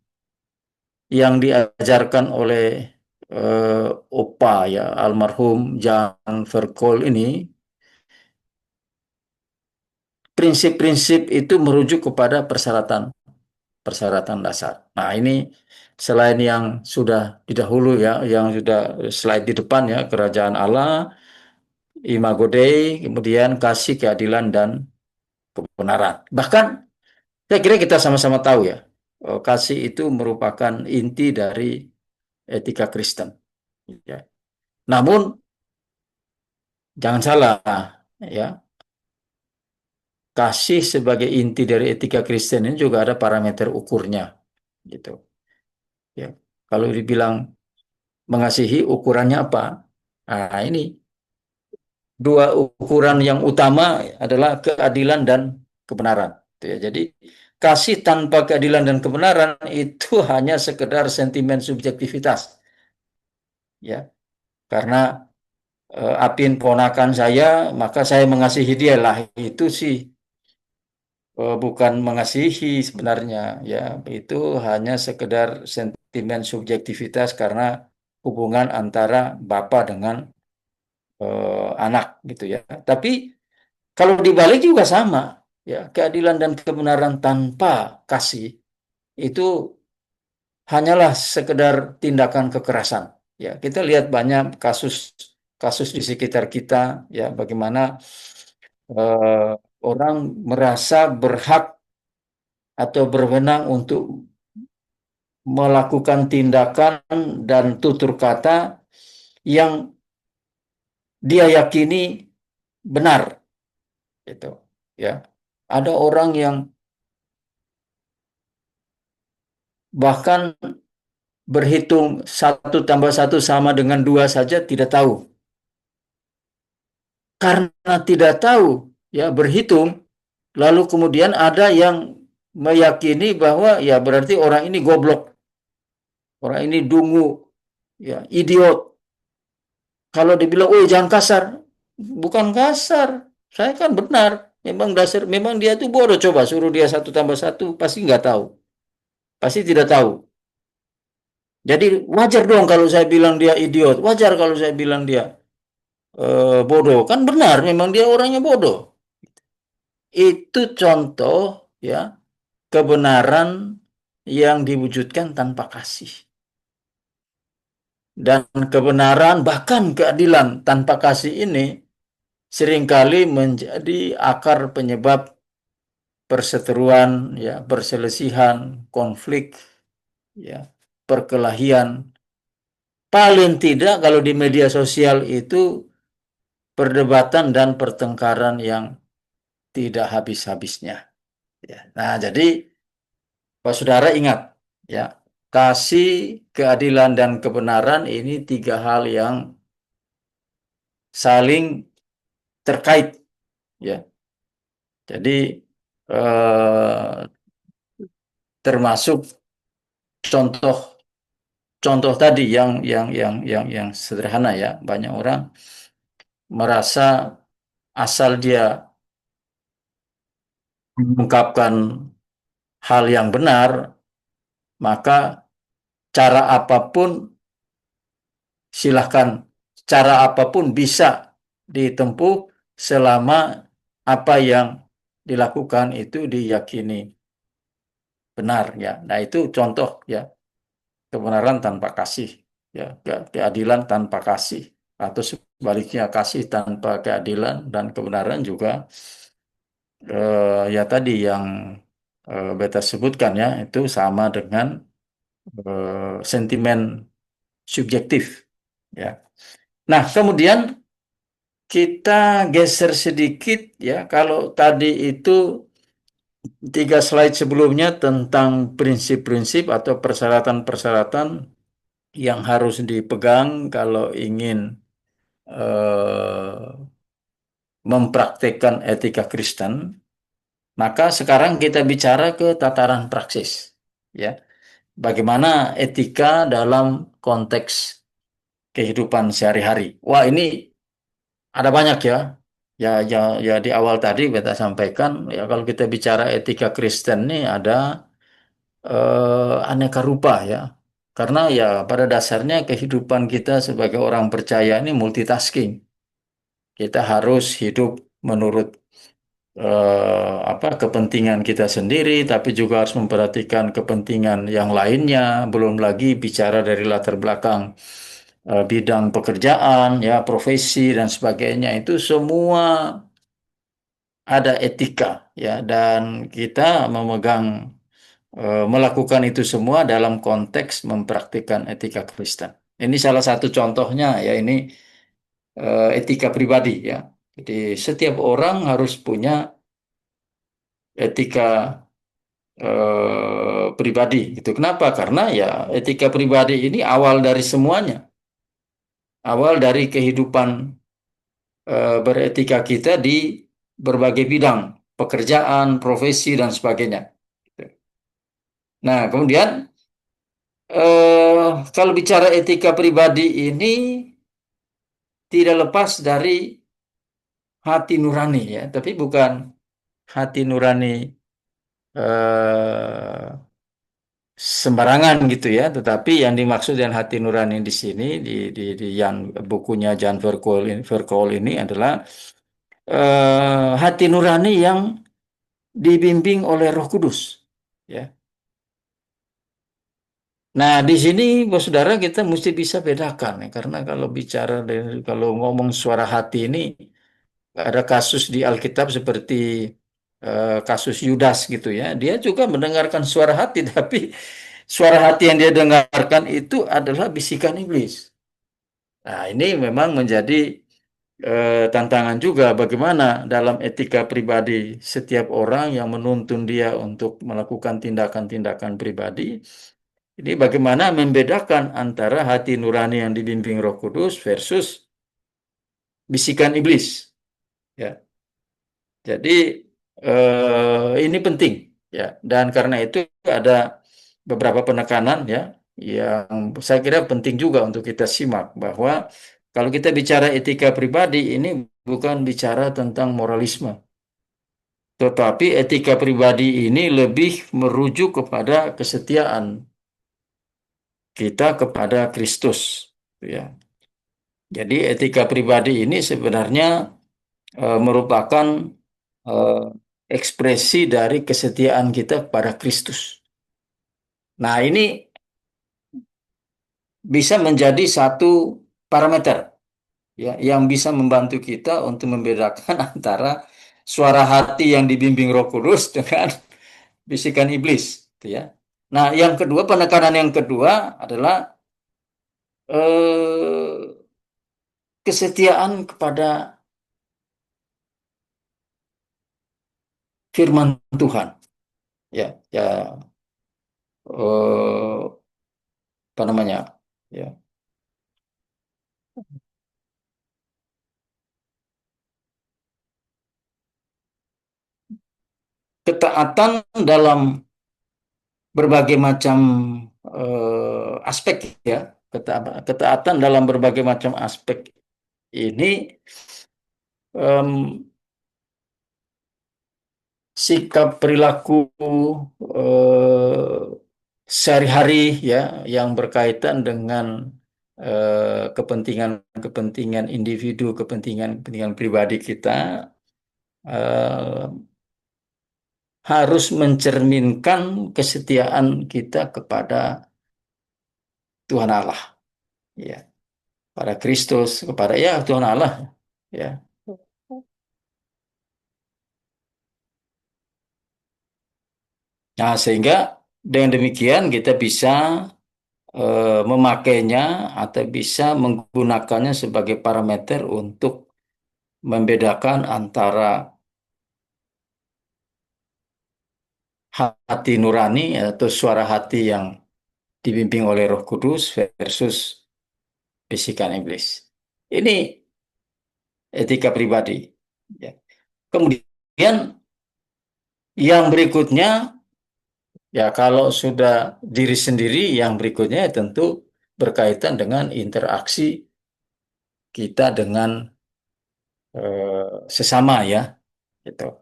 yang diajarkan oleh Opa, ya, almarhum Jan Verkool ini, prinsip-prinsip itu merujuk kepada persyaratan dasar. Nah, ini selain yang sudah didahulu, ya, yang sudah slide di depan, ya, kerajaan Allah, imago Dei, kemudian kasih, keadilan, dan kebenaran. Bahkan saya kira kita sama-sama tahu, ya, kasih itu merupakan inti dari etika Kristen. Ya. Namun jangan salah, ya, kasih sebagai inti dari etika Kristen ini juga ada parameter ukurnya, gitu. Ya. Kalau dibilang mengasihi, ukurannya apa? Nah, ini dua ukuran yang utama adalah keadilan dan kebenaran. Ya, jadi kasih tanpa keadilan dan kebenaran itu hanya sekedar sentimen subjektivitas, ya. Karena Apin ponakan saya, maka saya mengasihi dia, lah. Itu sih bukan mengasihi sebenarnya, ya. Itu hanya sekedar sentimen subjektivitas karena hubungan antara bapak dengan anak, gitu, ya. Tapi kalau dibalik juga sama, ya, keadilan dan kebenaran tanpa kasih itu hanyalah sekedar tindakan kekerasan. Ya, kita lihat banyak kasus di sekitar kita, ya, bagaimana eh, orang merasa berhak atau berwenang untuk melakukan tindakan dan tutur kata yang dia yakini benar, gitu, ya. Ada orang yang bahkan berhitung satu tambah satu sama dengan dua saja tidak tahu. Karena tidak tahu, ya berhitung, lalu kemudian ada yang meyakini bahwa ya berarti orang ini goblok, orang ini dungu, ya idiot. Kalau dibilang, oh jangan kasar, bukan kasar. Saya kan benar. Memang dasar, memang dia itu bodoh. Coba suruh dia satu tambah satu, pasti nggak tahu. Pasti tidak tahu. Jadi wajar dong kalau saya bilang dia idiot. Wajar kalau saya bilang dia bodoh. Kan benar, memang dia orangnya bodoh. Itu contoh ya kebenaran yang diwujudkan tanpa kasih. Dan kebenaran bahkan keadilan tanpa kasih ini seringkali menjadi akar penyebab perseteruan, ya, perselisihan, konflik, ya, perkelahian. Paling tidak kalau di media sosial itu perdebatan dan pertengkaran yang tidak habis-habisnya. Ya. Nah, jadi Pak Saudara ingat, ya, kasih, keadilan, dan kebenaran ini tiga hal yang saling terkait. Ya, jadi termasuk contoh contoh tadi yang sederhana ya. Banyak orang merasa asal dia mengungkapkan hal yang benar, maka cara apapun silahkan, cara apapun bisa ditempuh selama apa yang dilakukan itu diyakini benar ya. Nah, itu contoh ya kebenaran tanpa kasih, ya keadilan tanpa kasih, atau sebaliknya kasih tanpa keadilan dan kebenaran juga ya tadi yang beta sebutkan ya itu sama dengan sentimen subjektif ya. Nah, kemudian kita geser sedikit ya, kalau tadi itu tiga slide sebelumnya tentang prinsip-prinsip atau persyaratan-persyaratan yang harus dipegang kalau ingin eh, mempraktekkan etika Kristen, maka sekarang kita bicara ke tataran praksis, ya. Bagaimana etika dalam konteks kehidupan sehari-hari. Wah, ini ada banyak ya. Ya di awal tadi kita sampaikan ya kalau kita bicara etika Kristen nih ada aneka rupa ya. Karena ya pada dasarnya kehidupan kita sebagai orang percaya ini multitasking. Kita harus hidup menurut apa kepentingan kita sendiri, tapi juga harus memperhatikan kepentingan yang lainnya. Belum lagi bicara dari latar belakang bidang pekerjaan, ya profesi dan sebagainya. Itu semua ada etika, ya, dan kita memegang melakukan itu semua dalam konteks mempraktikkan etika Kristen. Ini salah satu contohnya, ya ini etika pribadi, ya. Jadi setiap orang harus punya etika pribadi. Itu kenapa? Karena ya etika pribadi ini awal dari semuanya, awal dari kehidupan beretika kita di berbagai bidang, pekerjaan, profesi dan sebagainya. Nah, kemudian kalau bicara etika pribadi ini tidak lepas dari hati nurani ya, tapi bukan hati nurani eh, sembarangan gitu ya, tetapi yang dimaksud dengan hati nurani di sini di yang bukunya Jan Verkool ini adalah hati nurani yang dibimbing oleh Roh Kudus ya. Nah, di sini Bos Saudara kita mesti bisa bedakan ya, karena kalau bicara dari kalau ngomong suara hati ini ada kasus di Alkitab seperti kasus Yudas gitu ya. Dia juga mendengarkan suara hati, tapi suara hati yang dia dengarkan itu adalah bisikan iblis. Nah, ini memang menjadi tantangan juga bagaimana dalam etika pribadi setiap orang yang menuntun dia untuk melakukan tindakan-tindakan pribadi. Ini bagaimana membedakan antara hati nurani yang dibimbing Roh Kudus versus bisikan iblis. Ya, jadi ini penting ya, dan karena itu ada beberapa penekanan ya yang saya kira penting juga untuk kita simak bahwa kalau kita bicara etika pribadi ini bukan bicara tentang moralisme, tetapi etika pribadi ini lebih merujuk kepada kesetiaan kita kepada Kristus, ya. Jadi etika pribadi ini sebenarnya merupakan eh, ekspresi dari kesetiaan kita kepada Kristus. Nah, ini bisa menjadi satu parameter ya yang bisa membantu kita untuk membedakan antara suara hati yang dibimbing Roh Kudus dengan bisikan iblis, gitu ya. Nah, yang kedua, penekanan yang kedua adalah eh, kesetiaan kepada firman Tuhan, ya, ya, apa namanya, ya, ketaatan dalam berbagai macam aspek ya, ketaatan dalam berbagai macam aspek ini em, sikap perilaku eh, sehari-hari ya yang berkaitan dengan kepentingan-kepentingan individu, kepentingan-kepentingan pribadi kita eh, harus mencerminkan kesetiaan kita kepada Tuhan Allah, ya, pada Kristus, kepada ya Tuhan Allah, ya. Nah, sehingga dengan demikian kita bisa memakainya atau bisa menggunakannya sebagai parameter untuk membedakan antara hati nurani atau suara hati yang dibimbing oleh Roh Kudus versus bisikan iblis. Ini etika pribadi. Ya. Kemudian yang berikutnya, ya kalau sudah diri sendiri, yang berikutnya ya tentu berkaitan dengan interaksi kita dengan sesama ya, gitu.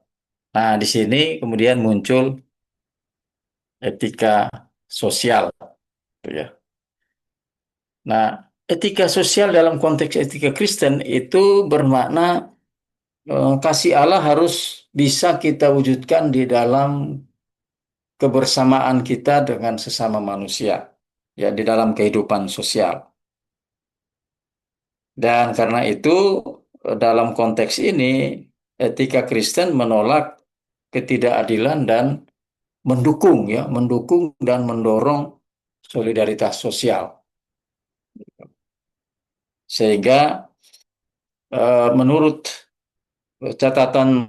Nah, di sini kemudian muncul etika sosial, gitu ya. Nah, etika sosial dalam konteks etika Kristen itu bermakna kasih Allah harus bisa kita wujudkan di dalam kebersamaan kita dengan sesama manusia, ya di dalam kehidupan sosial. Dan karena itu dalam konteks ini etika Kristen menolak ketidakadilan dan mendukung dan mendorong solidaritas sosial. Sehingga menurut catatan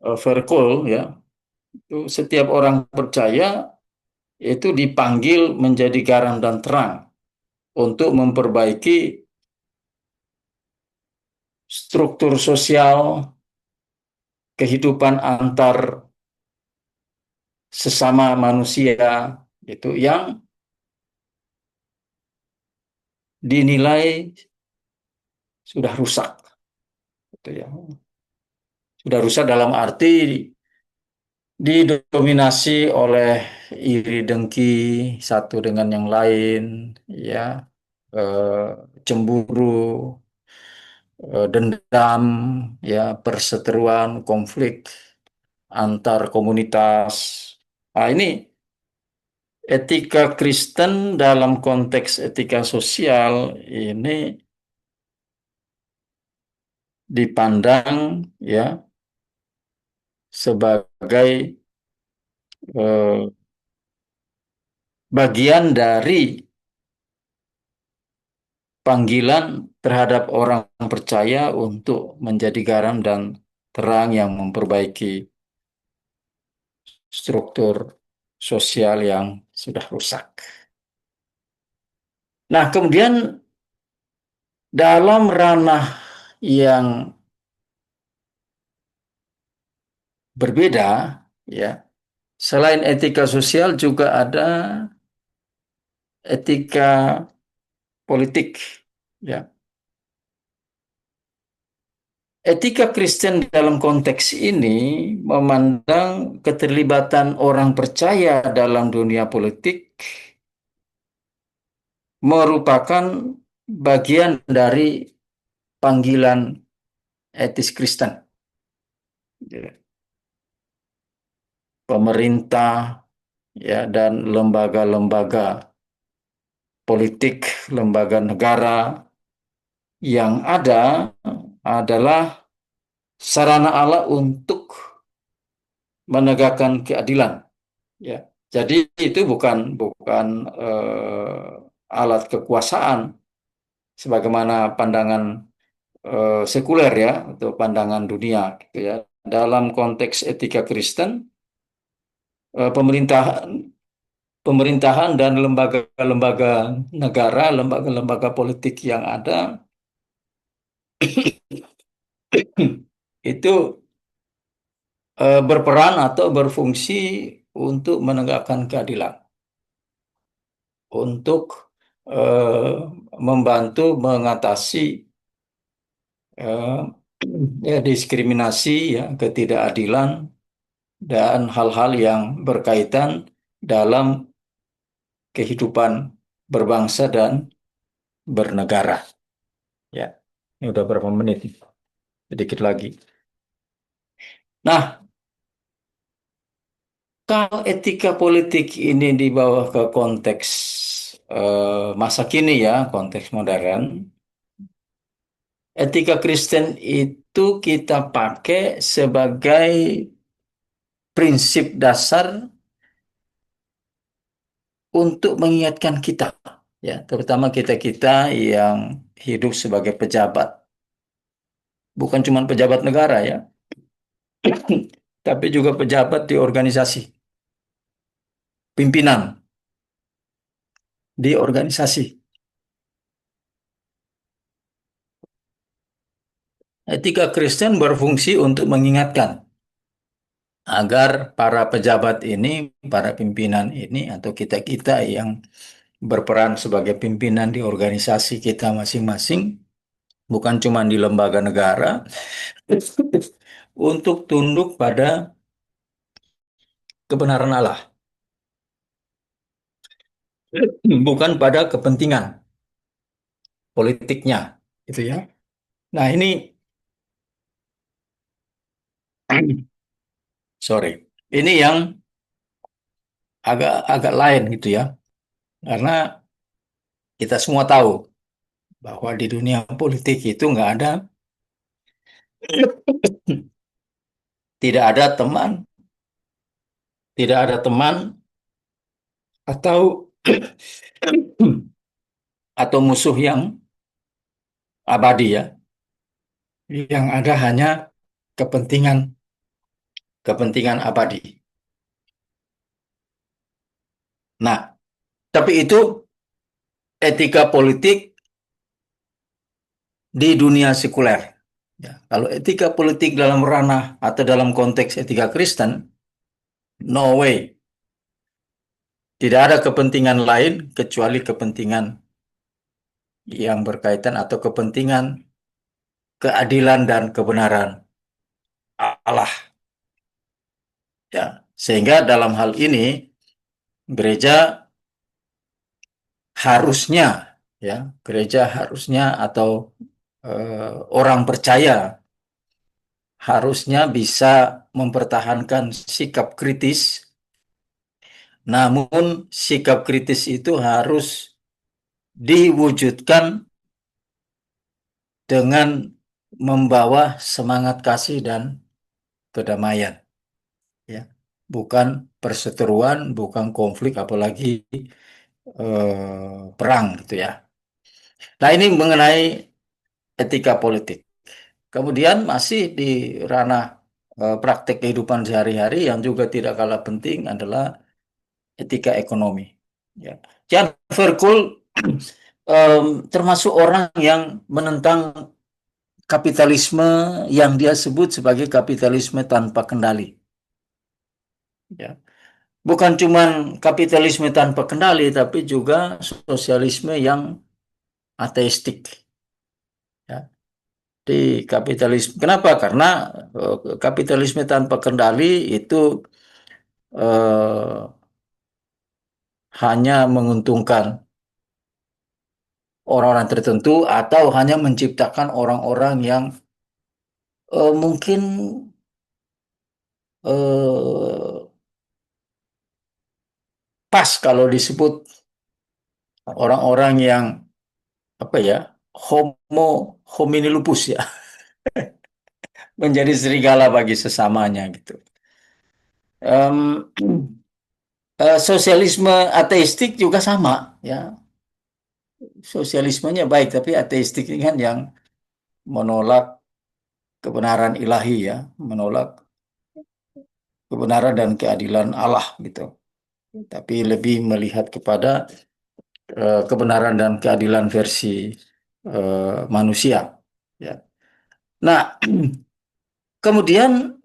Verkul ya, itu setiap orang percaya itu dipanggil menjadi garam dan terang untuk memperbaiki struktur sosial kehidupan antar sesama manusia itu yang dinilai sudah rusak, gitu ya. Sudah rusak dalam arti didominasi oleh iri dengki satu dengan yang lain, ya, cemburu, dendam, ya, perseteruan, konflik antar komunitas. Nah, ini etika Kristen dalam konteks etika sosial ini dipandang ya sebagai eh, bagian dari panggilan terhadap orang percaya untuk menjadi garam dan terang yang memperbaiki struktur sosial yang sudah rusak. Nah, kemudian dalam ranah yang berbeda, ya, selain etika sosial juga ada etika politik, ya. Etika Kristen dalam konteks ini memandang keterlibatan orang percaya dalam dunia politik merupakan bagian dari panggilan etis Kristen. Pemerintah, ya, dan lembaga-lembaga politik, lembaga negara yang ada adalah sarana Allah untuk menegakkan keadilan. Ya, jadi itu bukan bukan alat kekuasaan sebagaimana pandangan sekuler, ya, atau pandangan dunia, gitu ya. Dalam konteks etika Kristen, pemerintahan pemerintahan dan lembaga-lembaga negara, lembaga-lembaga politik yang ada itu berperan atau berfungsi untuk menegakkan keadilan, untuk eh, membantu mengatasi eh, ya, diskriminasi, ya, ketidakadilan dan hal-hal yang berkaitan dalam kehidupan berbangsa dan bernegara. Ya, ini udah berapa menit? Sedikit lagi. Nah, kalau etika politik ini dibawa ke konteks masa kini, ya, konteks modern, etika Kristen itu kita pakai sebagai prinsip dasar untuk mengingatkan kita, ya, terutama kita-kita yang hidup sebagai pejabat, bukan cuma pejabat negara, ya, tapi juga pejabat di organisasi, pimpinan di organisasi. Etika Kristen berfungsi untuk mengingatkan agar para pejabat ini, para pimpinan ini, atau kita-kita yang berperan sebagai pimpinan di organisasi kita masing-masing, bukan cuma di lembaga negara, untuk tunduk pada kebenaran Allah, bukan pada kepentingan politiknya, gitu ya. Nah, ini sorry, ini yang agak agak lain, gitu ya, karena kita semua tahu bahwa di dunia politik itu nggak ada, tidak ada teman, tidak ada teman atau atau musuh yang abadi, ya, yang ada hanya kepentingan kepentingan abadi. Nah, tapi itu etika politik di dunia sekuler. Ya, kalau etika politik dalam ranah atau dalam konteks etika Kristen, no way. Tidak ada kepentingan lain kecuali kepentingan yang berkaitan atau kepentingan keadilan dan kebenaran Allah. Ya, sehingga dalam hal ini gereja harusnya, ya, gereja harusnya atau orang percaya harusnya bisa mempertahankan sikap kritis, namun sikap kritis itu harus diwujudkan dengan membawa semangat kasih dan kedamaian, ya, bukan perseteruan, bukan konflik, apalagi perang, gitu ya. Nah, ini mengenai etika politik. Kemudian masih di ranah praktek kehidupan sehari-hari yang juga tidak kalah penting adalah etika ekonomi. Ya. Jan Verkuil termasuk orang yang menentang kapitalisme yang dia sebut sebagai kapitalisme tanpa kendali. Ya. Bukan cuma kapitalisme tanpa kendali, tapi juga sosialisme yang ateistik. Ya. Di kapitalisme, kenapa? Karena kapitalisme tanpa kendali itu eh, hanya menguntungkan orang-orang tertentu atau hanya menciptakan orang-orang yang mungkin eh, pas kalau disebut orang-orang yang apa ya, homo homini lupus ya, menjadi serigala bagi sesamanya gitu. Em, Sosialisme ateistik juga sama ya, sosialismenya baik tapi ateistik ini kan yang menolak kebenaran ilahi ya, menolak kebenaran dan keadilan Allah gitu. Tapi lebih melihat kepada kebenaran dan keadilan versi manusia. Ya. Nah, kemudian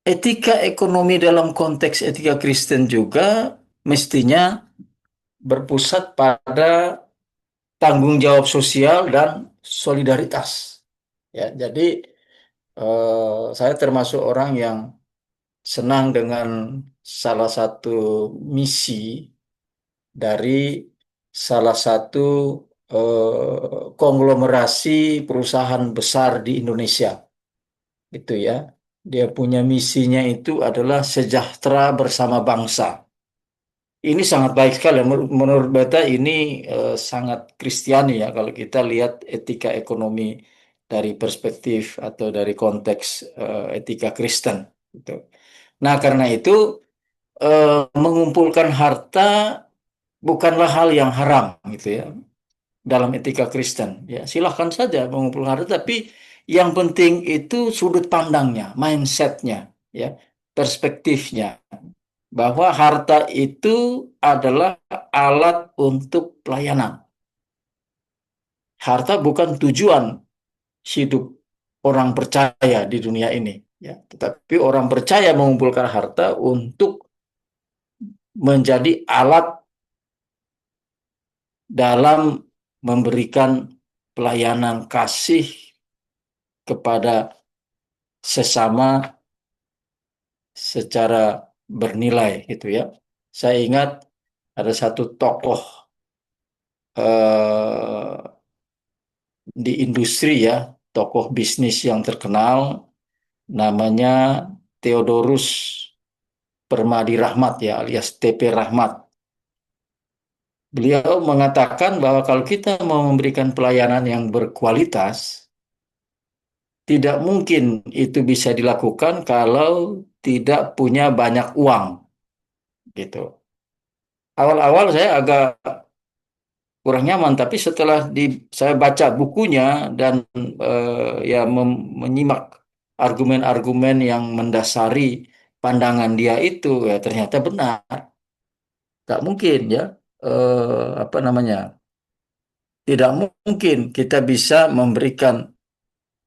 etika ekonomi dalam konteks etika Kristen juga mestinya berpusat pada tanggung jawab sosial dan solidaritas. Ya, jadi saya termasuk orang yang senang dengan salah satu misi dari salah satu konglomerasi perusahaan besar di Indonesia. Itu ya. Dia punya misinya itu adalah sejahtera bersama bangsa. Ini sangat baik sekali. Menurut Beta ini sangat Kristiani ya kalau kita lihat etika ekonomi dari perspektif atau dari konteks etika Kristen. Gitu. Nah, karena itu mengumpulkan harta bukanlah hal yang haram gitu ya dalam etika Kristen. Ya, silahkan saja mengumpulkan harta, tapi yang penting itu sudut pandangnya, mindsetnya, ya, perspektifnya, bahwa harta itu adalah alat untuk pelayanan. Harta bukan tujuan hidup orang percaya di dunia ini, ya, tetapi orang percaya mengumpulkan harta untuk menjadi alat dalam memberikan pelayanan kasih kepada sesama secara bernilai gitu ya. Saya ingat ada satu tokoh eh, di industri ya, tokoh bisnis yang terkenal namanya Theodorus Permadi Rahmat ya alias TP Rahmat. Beliau mengatakan bahwa kalau kita mau memberikan pelayanan yang berkualitas, tidak mungkin itu bisa dilakukan kalau tidak punya banyak uang gitu. Awal-awal saya agak kurang nyaman, tapi setelah saya baca bukunya dan ya menyimak argumen-argumen yang mendasari pandangan dia itu, ya ternyata benar. Tak mungkin ya, apa namanya? Tidak mungkin kita bisa memberikan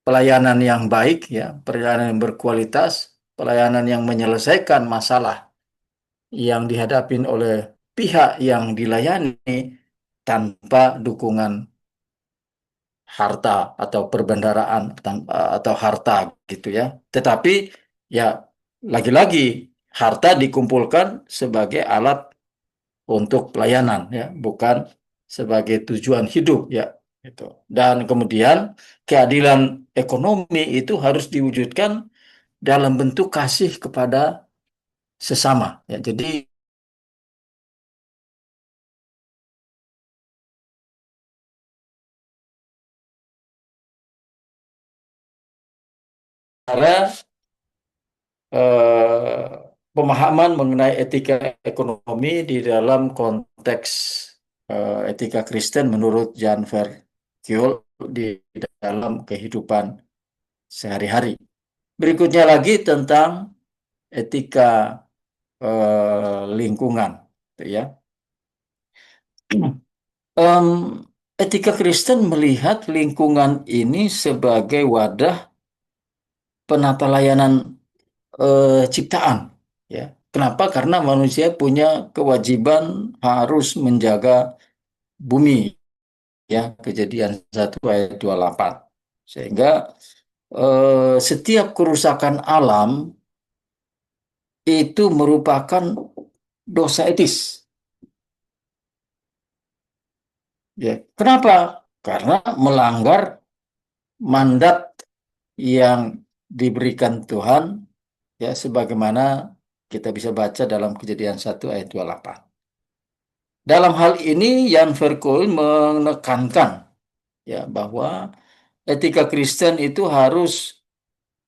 pelayanan yang baik, ya, pelayanan yang berkualitas, pelayanan yang menyelesaikan masalah yang dihadapi oleh pihak yang dilayani tanpa dukungan harta atau perbendaraan atau harta gitu ya. Tetapi ya lagi-lagi harta dikumpulkan sebagai alat untuk pelayanan ya, bukan sebagai tujuan hidup ya. Gitu. Dan kemudian keadilan ekonomi itu harus diwujudkan dalam bentuk kasih kepada sesama ya. Jadi cara pemahaman mengenai etika ekonomi di dalam konteks etika Kristen menurut Jan Verkuyl di dalam kehidupan sehari-hari. Berikutnya lagi tentang etika lingkungan, gitu ya. Em, Etika Kristen melihat lingkungan ini sebagai wadah penata layanan ciptaan. Ya, kenapa? Karena manusia punya kewajiban harus menjaga bumi. Ya, Kejadian 1 ayat 28. Sehingga setiap kerusakan alam itu merupakan dosa etis. Ya, kenapa? Karena melanggar mandat yang diberikan Tuhan, ya sebagaimana kita bisa baca dalam Kejadian 1 ayat 28. Dalam hal ini Jan Verkoel menekankan ya bahwa etika Kristen itu harus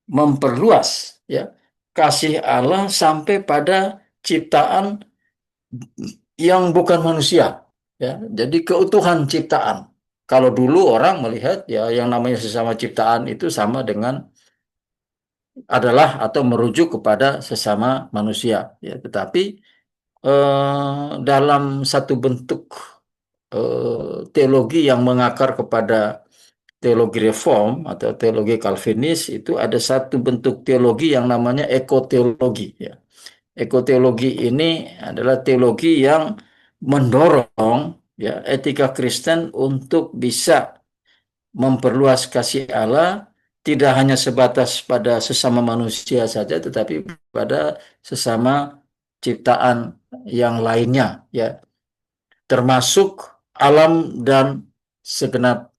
memperluas ya kasih Allah sampai pada ciptaan yang bukan manusia ya. Jadi keutuhan ciptaan. Kalau dulu orang melihat ya yang namanya sesama ciptaan itu sama dengan adalah atau merujuk kepada sesama manusia ya. Tetapi dalam satu bentuk teologi yang mengakar kepada teologi reform atau teologi Calvinis itu ada satu bentuk teologi yang namanya ekoteologi ya. Ekoteologi ini adalah teologi yang mendorong ya etika Kristen untuk bisa memperluas kasih Allah tidak hanya sebatas pada sesama manusia saja tetapi pada sesama ciptaan yang lainnya ya termasuk alam dan segenap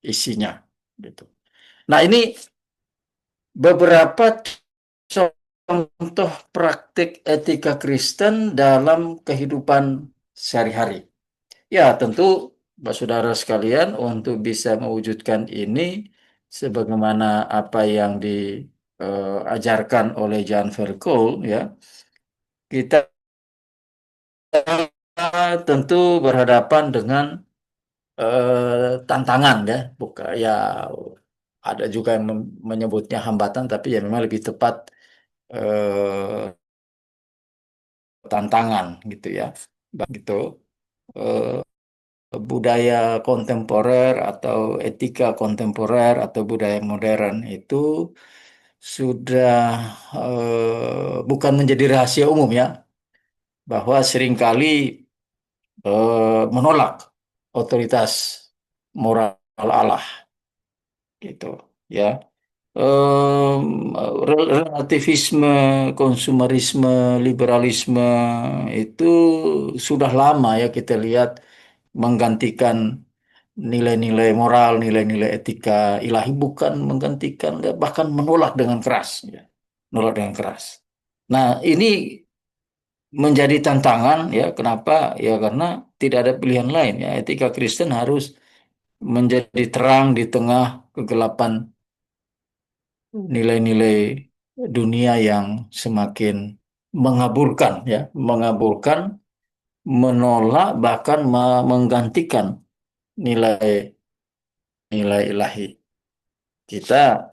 isinya gitu. Nah, ini beberapa contoh praktik etika Kristen dalam kehidupan sehari-hari. Ya, tentu Pak Saudara sekalian untuk bisa mewujudkan ini sebagaimana apa yang diajarkan oleh Jan Verkoel ya, kita tentu berhadapan dengan tantangan ya, bukan ya ada juga yang menyebutnya hambatan tapi ya memang lebih tepat tantangan gitu ya. Begitu. Eh, Budaya kontemporer atau etika kontemporer atau budaya modern itu sudah bukan menjadi rahasia umum ya, bahwa seringkali menolak otoritas moral Allah gitu ya. Em, Relativisme, konsumerisme, liberalisme itu sudah lama ya kita lihat menggantikan nilai-nilai moral, nilai-nilai etika ilahi bukan menggantikan, bahkan menolak dengan keras, ya. Menolak dengan keras. Nah, ini menjadi tantangan ya. Kenapa? Ya karena tidak ada pilihan lain ya. Etika Kristen harus menjadi terang di tengah kegelapan nilai-nilai dunia yang semakin mengaburkan ya, mengaburkan, menolak bahkan menggantikan nilai nilai ilahi. Kita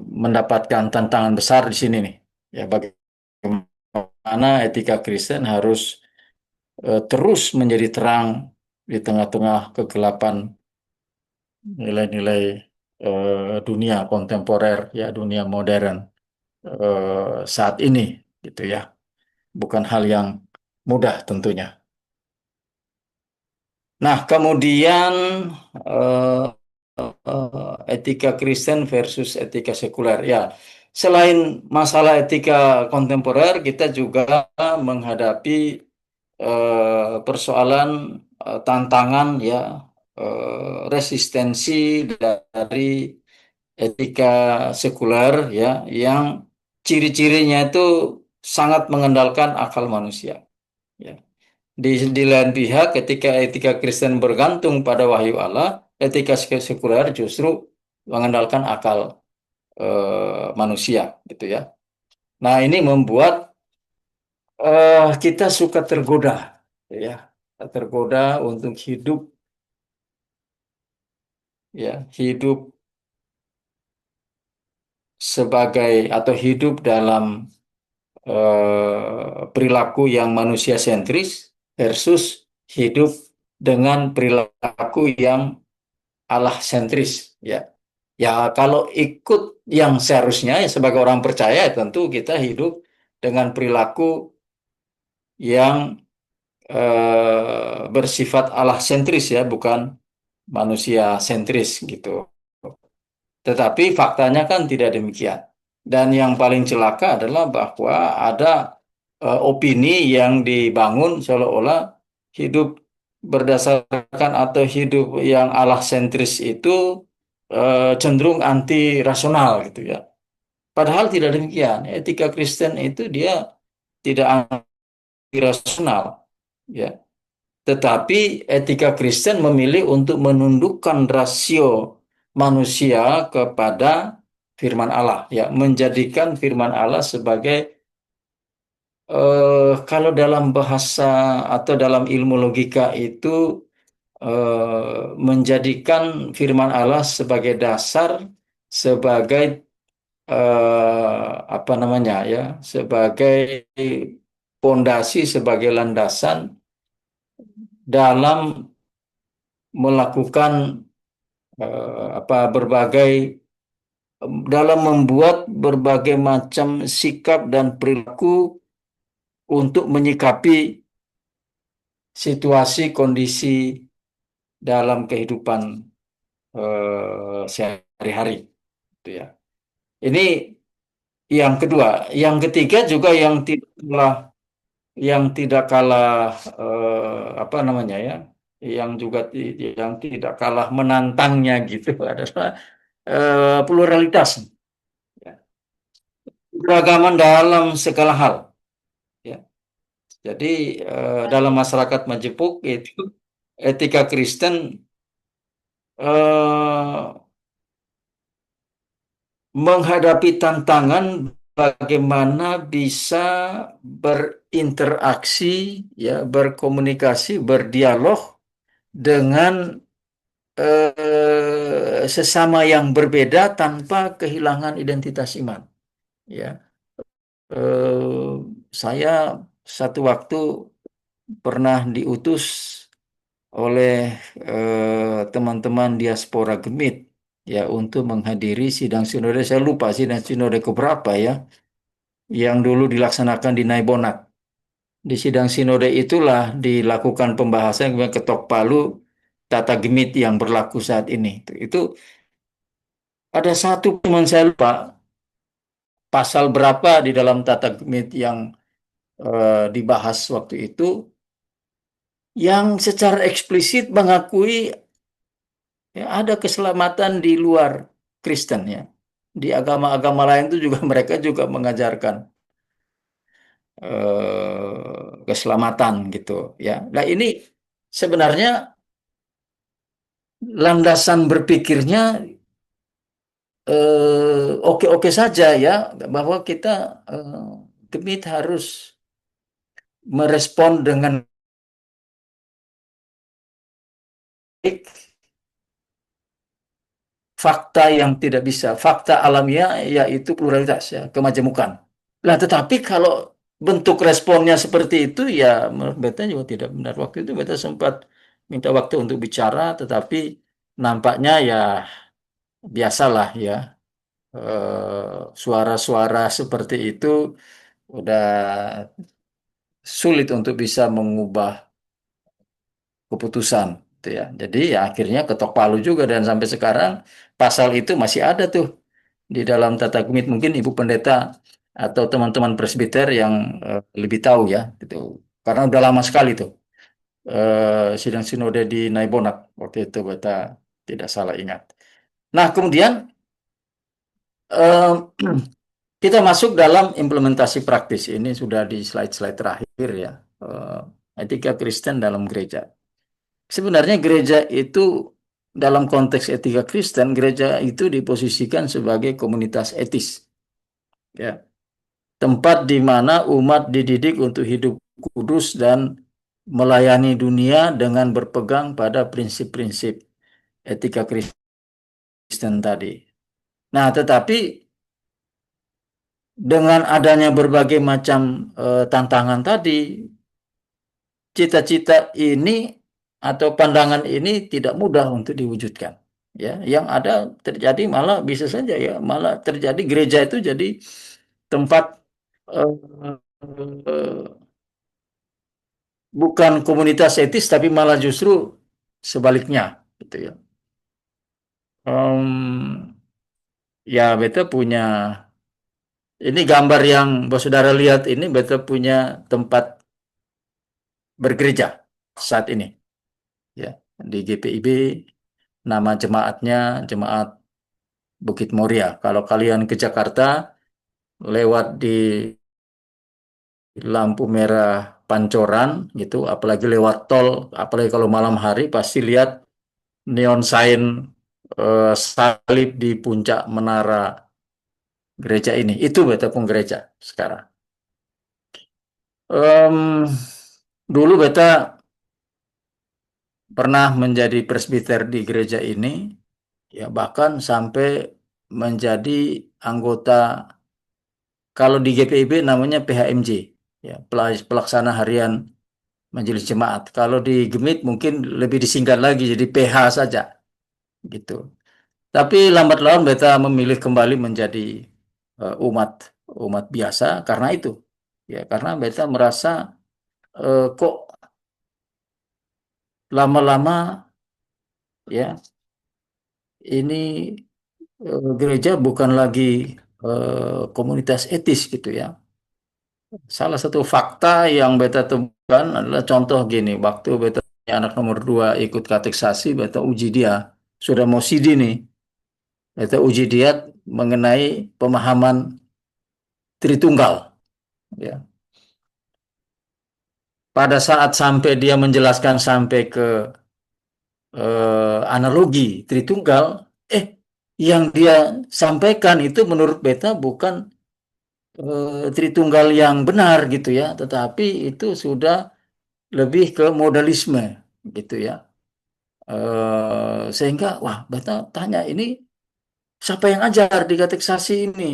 mendapatkan tantangan besar di sini nih. Ya, bagaimana etika Kristen harus terus menjadi terang di tengah-tengah kegelapan nilai-nilai dunia kontemporer, ya dunia modern saat ini, gitu ya. Bukan hal yang mudah tentunya. Nah, kemudian eh, etika Kristen versus etika sekuler. Ya, selain masalah etika kontemporer, kita juga menghadapi persoalan tantangan ya resistensi dari etika sekuler ya yang ciri-cirinya itu sangat mengandalkan akal manusia. Ya. Di lain pihak, ketika etika Kristen bergantung pada wahyu Allah, etika sekuler justru mengandalkan akal manusia, gitu ya. Nah, ini membuat kita suka tergoda, ya, tergoda untuk hidup, ya, hidup sebagai atau hidup dalam perilaku yang manusia sentris versus hidup dengan perilaku yang Allah sentris, ya. Ya, kalau ikut yang seharusnya ya sebagai orang percaya tentu kita hidup dengan perilaku yang bersifat Allah sentris ya, bukan manusia sentris gitu. Tetapi faktanya kan tidak demikian. Dan yang paling celaka adalah bahwa ada opini yang dibangun seolah-olah hidup berdasarkan atau hidup yang Allah sentris itu cenderung anti rasional gitu ya. Padahal tidak demikian. Etika Kristen itu dia tidak anti rasional, ya. Tetapi etika Kristen memilih untuk menundukkan rasio manusia kepada firman Allah, ya, menjadikan firman Allah sebagai kalau dalam bahasa atau dalam ilmu logika itu menjadikan firman Allah sebagai dasar, sebagai apa namanya ya, sebagai pondasi, sebagai landasan dalam melakukan apa berbagai dalam membuat berbagai macam sikap dan perilaku untuk menyikapi situasi kondisi dalam kehidupan sehari-hari, gitu ya. Ini yang kedua, yang ketiga juga yang tidak kalah apa namanya ya, yang tidak kalah menantangnya gitu adalah pluralitas, ya. Keragaman dalam segala hal, ya. Jadi dalam masyarakat Majapahit itu etika Kristen eh, menghadapi tantangan bagaimana bisa berinteraksi, ya, berkomunikasi, berdialog dengan sesama yang berbeda tanpa kehilangan identitas iman. Ya, Eh, saya satu waktu pernah diutus oleh teman-teman diaspora Gemit, ya, untuk menghadiri sidang sinode. Saya lupa sidang sinode keberapa ya, yang dulu dilaksanakan di Naibonat. Di sidang sinode itulah dilakukan pembahasan kemudian ketok palu tata Gemit yang berlaku saat ini. Itu ada satu teman saya lupa pasal berapa di dalam tata Gemit yang dibahas waktu itu, yang secara eksplisit mengakui ya, ada keselamatan di luar Kristen, ya. Di agama-agama lain itu juga mereka juga mengajarkan keselamatan gitu, ya. Nah, ini sebenarnya landasan berpikirnya oke-oke saja ya, bahwa kita Gemit harus merespon dengan baik fakta yang tidak bisa, fakta alamiah yaitu pluralitas, ya, kemajemukan. Nah, tetapi kalau bentuk responnya seperti itu, ya menurut beta juga tidak benar. Waktu itu beta sempat minta waktu untuk bicara, tetapi nampaknya ya biasalah ya, suara-suara seperti itu udah sulit untuk bisa mengubah keputusan, gitu ya. Jadi ya akhirnya ketok palu juga, dan sampai sekarang pasal itu masih ada tuh di dalam tata kumit. Mungkin Ibu Pendeta atau teman-teman presbiter yang lebih tahu ya, gitu. Karena udah lama sekali tuh sidang sinode di Naibonat waktu itu, beta tidak salah ingat. Nah, kemudian eh, kita masuk dalam implementasi praktis. Ini sudah di slide-slide terakhir ya. Etika Kristen dalam gereja. Sebenarnya gereja itu dalam konteks etika Kristen, gereja itu diposisikan sebagai komunitas etis, ya. Tempat di mana umat dididik untuk hidup kudus dan melayani dunia dengan berpegang pada prinsip-prinsip etika Kristen tadi. Nah, tetapi dengan adanya berbagai macam tantangan tadi, cita-cita ini atau pandangan ini tidak mudah untuk diwujudkan. Ya, yang ada terjadi malah bisa saja ya, malah terjadi gereja itu jadi tempat eh, bukan komunitas etis tapi malah justru sebaliknya gitu ya. Em, ya beta punya ini gambar yang saudara lihat ini beta punya tempat bergereja saat ini ya di GPIB, nama jemaatnya Jemaat Bukit Moria. Kalau kalian ke Jakarta lewat di lampu merah Pancoran gitu, apalagi lewat tol, apalagi kalau malam hari pasti lihat neon sign salib di puncak menara gereja ini. Itu Betapung gereja sekarang. Em, dulu beta pernah menjadi presbiter di gereja ini, ya bahkan sampai menjadi anggota, kalau di GPIB namanya PHMJ, ya pelaksana harian Majelis Jemaat. Kalau di Gemit mungkin lebih disingkat lagi jadi PH saja, gitu. Tapi lambat laun beta memilih kembali menjadi umat umat biasa karena itu, ya karena beta merasa kok lama-lama ya ini gereja bukan lagi komunitas etis gitu ya. Salah satu fakta yang beta temukan adalah contoh gini, waktu beta punya anak nomor 2 ikut kateksasi, beta uji dia, sudah mau CD nih, beta uji dia mengenai pemahaman Tritunggal. Ya. Pada saat sampai dia menjelaskan sampai ke analogi Tritunggal, eh yang dia sampaikan itu menurut beta bukan Tritunggal yang benar gitu ya, tetapi itu sudah lebih ke modalisme gitu ya. Sehingga wah beta tanya ini siapa yang ajar di kateksasi ini.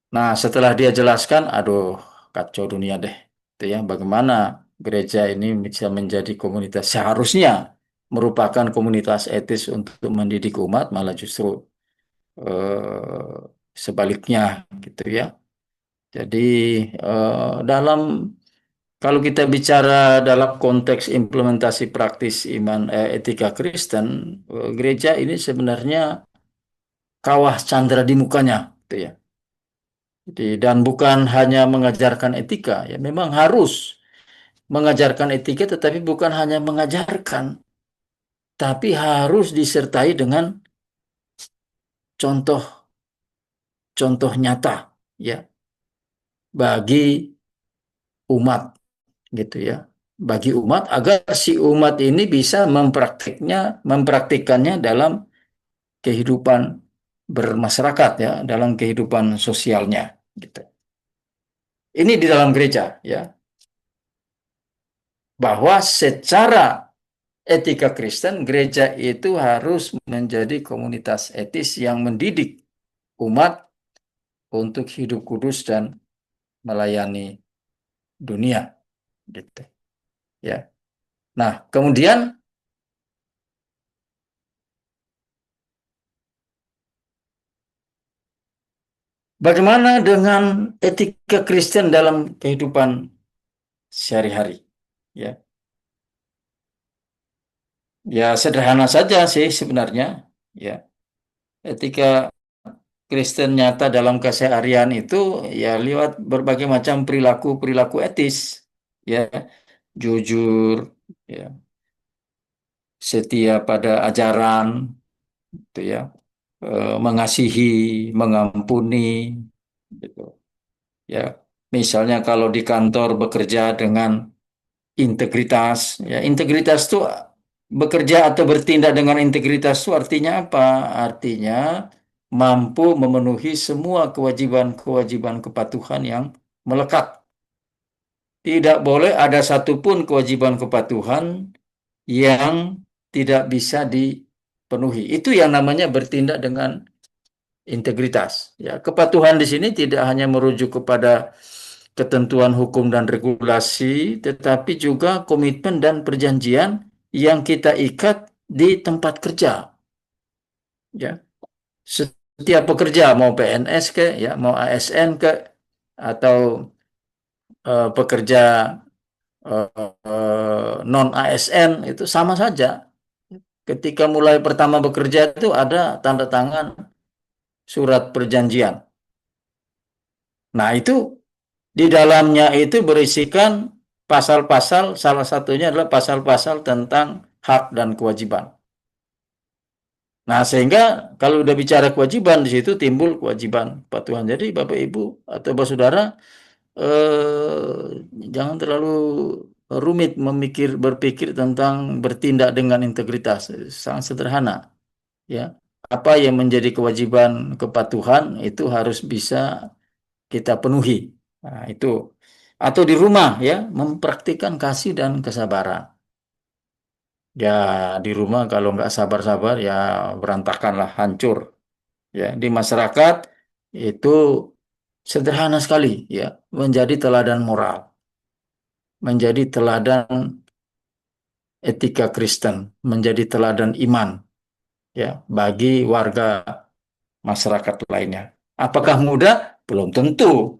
Nah setelah dia jelaskan, aduh kacau dunia deh, itu ya bagaimana gereja ini bisa menjadi komunitas seharusnya merupakan komunitas etis untuk mendidik umat, malah justru eh, sebaliknya gitu ya. Jadi dalam kalau kita bicara dalam konteks implementasi praktis iman etika Kristen, gereja ini sebenarnya kawah candra di mukanya, gitu ya. Jadi, dan bukan hanya mengajarkan etika, ya memang harus mengajarkan etika, tetapi bukan hanya mengajarkan, tapi harus disertai dengan contoh-contoh nyata, ya, bagi umat, gitu ya. Bagi umat agar si umat ini bisa mempraktikkannya dalam kehidupan bermasyarakat ya, dalam kehidupan sosialnya gitu. Ini di dalam gereja ya, bahwa secara etika Kristen gereja itu harus menjadi komunitas etis yang mendidik umat untuk hidup kudus dan melayani dunia gitu ya. Nah, kemudian bagaimana dengan etika Kristen dalam kehidupan sehari-hari ya. Ya sederhana saja sih sebenarnya ya. Etika Kristen nyata dalam keseharian itu ya lewat berbagai macam perilaku-perilaku etis ya, jujur ya, setia pada ajaran gitu ya, mengasihi, mengampuni gitu ya. Misalnya kalau di kantor bekerja dengan integritas ya, integritas itu bekerja atau bertindak dengan integritas itu artinya apa? Artinya mampu memenuhi semua kewajiban-kewajiban kepatuhan yang melekat. Tidak boleh ada satupun kewajiban kepatuhan yang tidak bisa dipenuhi. Itu yang namanya bertindak dengan integritas. Ya, kepatuhan di sini tidak hanya merujuk kepada ketentuan hukum dan regulasi, tetapi juga komitmen dan perjanjian yang kita ikat di tempat kerja. Ya, setiap pekerja mau PNS ke, ya mau ASN ke, atau pekerja non ASN itu sama saja. Ketika mulai pertama bekerja itu ada tanda tangan surat perjanjian. Nah, itu di dalamnya itu berisikan pasal-pasal, salah satunya adalah pasal-pasal tentang hak dan kewajiban. Nah, sehingga kalau udah bicara kewajiban, di situ timbul kewajiban kepatuhan. Jadi, Bapak Ibu atau Bapak Saudara, jangan terlalu rumit berpikir tentang bertindak dengan integritas. Sangat sederhana, ya. Apa yang menjadi kewajiban kepatuhan itu harus bisa kita penuhi. Nah, itu. Atau di rumah, ya, mempraktikkan kasih dan kesabaran. Ya, di rumah kalau nggak sabar-sabar, ya berantakanlah, hancur. Ya, di masyarakat itu sederhana sekali, ya, menjadi teladan moral, menjadi teladan etika Kristen, menjadi teladan iman, ya, bagi warga masyarakat lainnya. Apakah mudah? Belum tentu.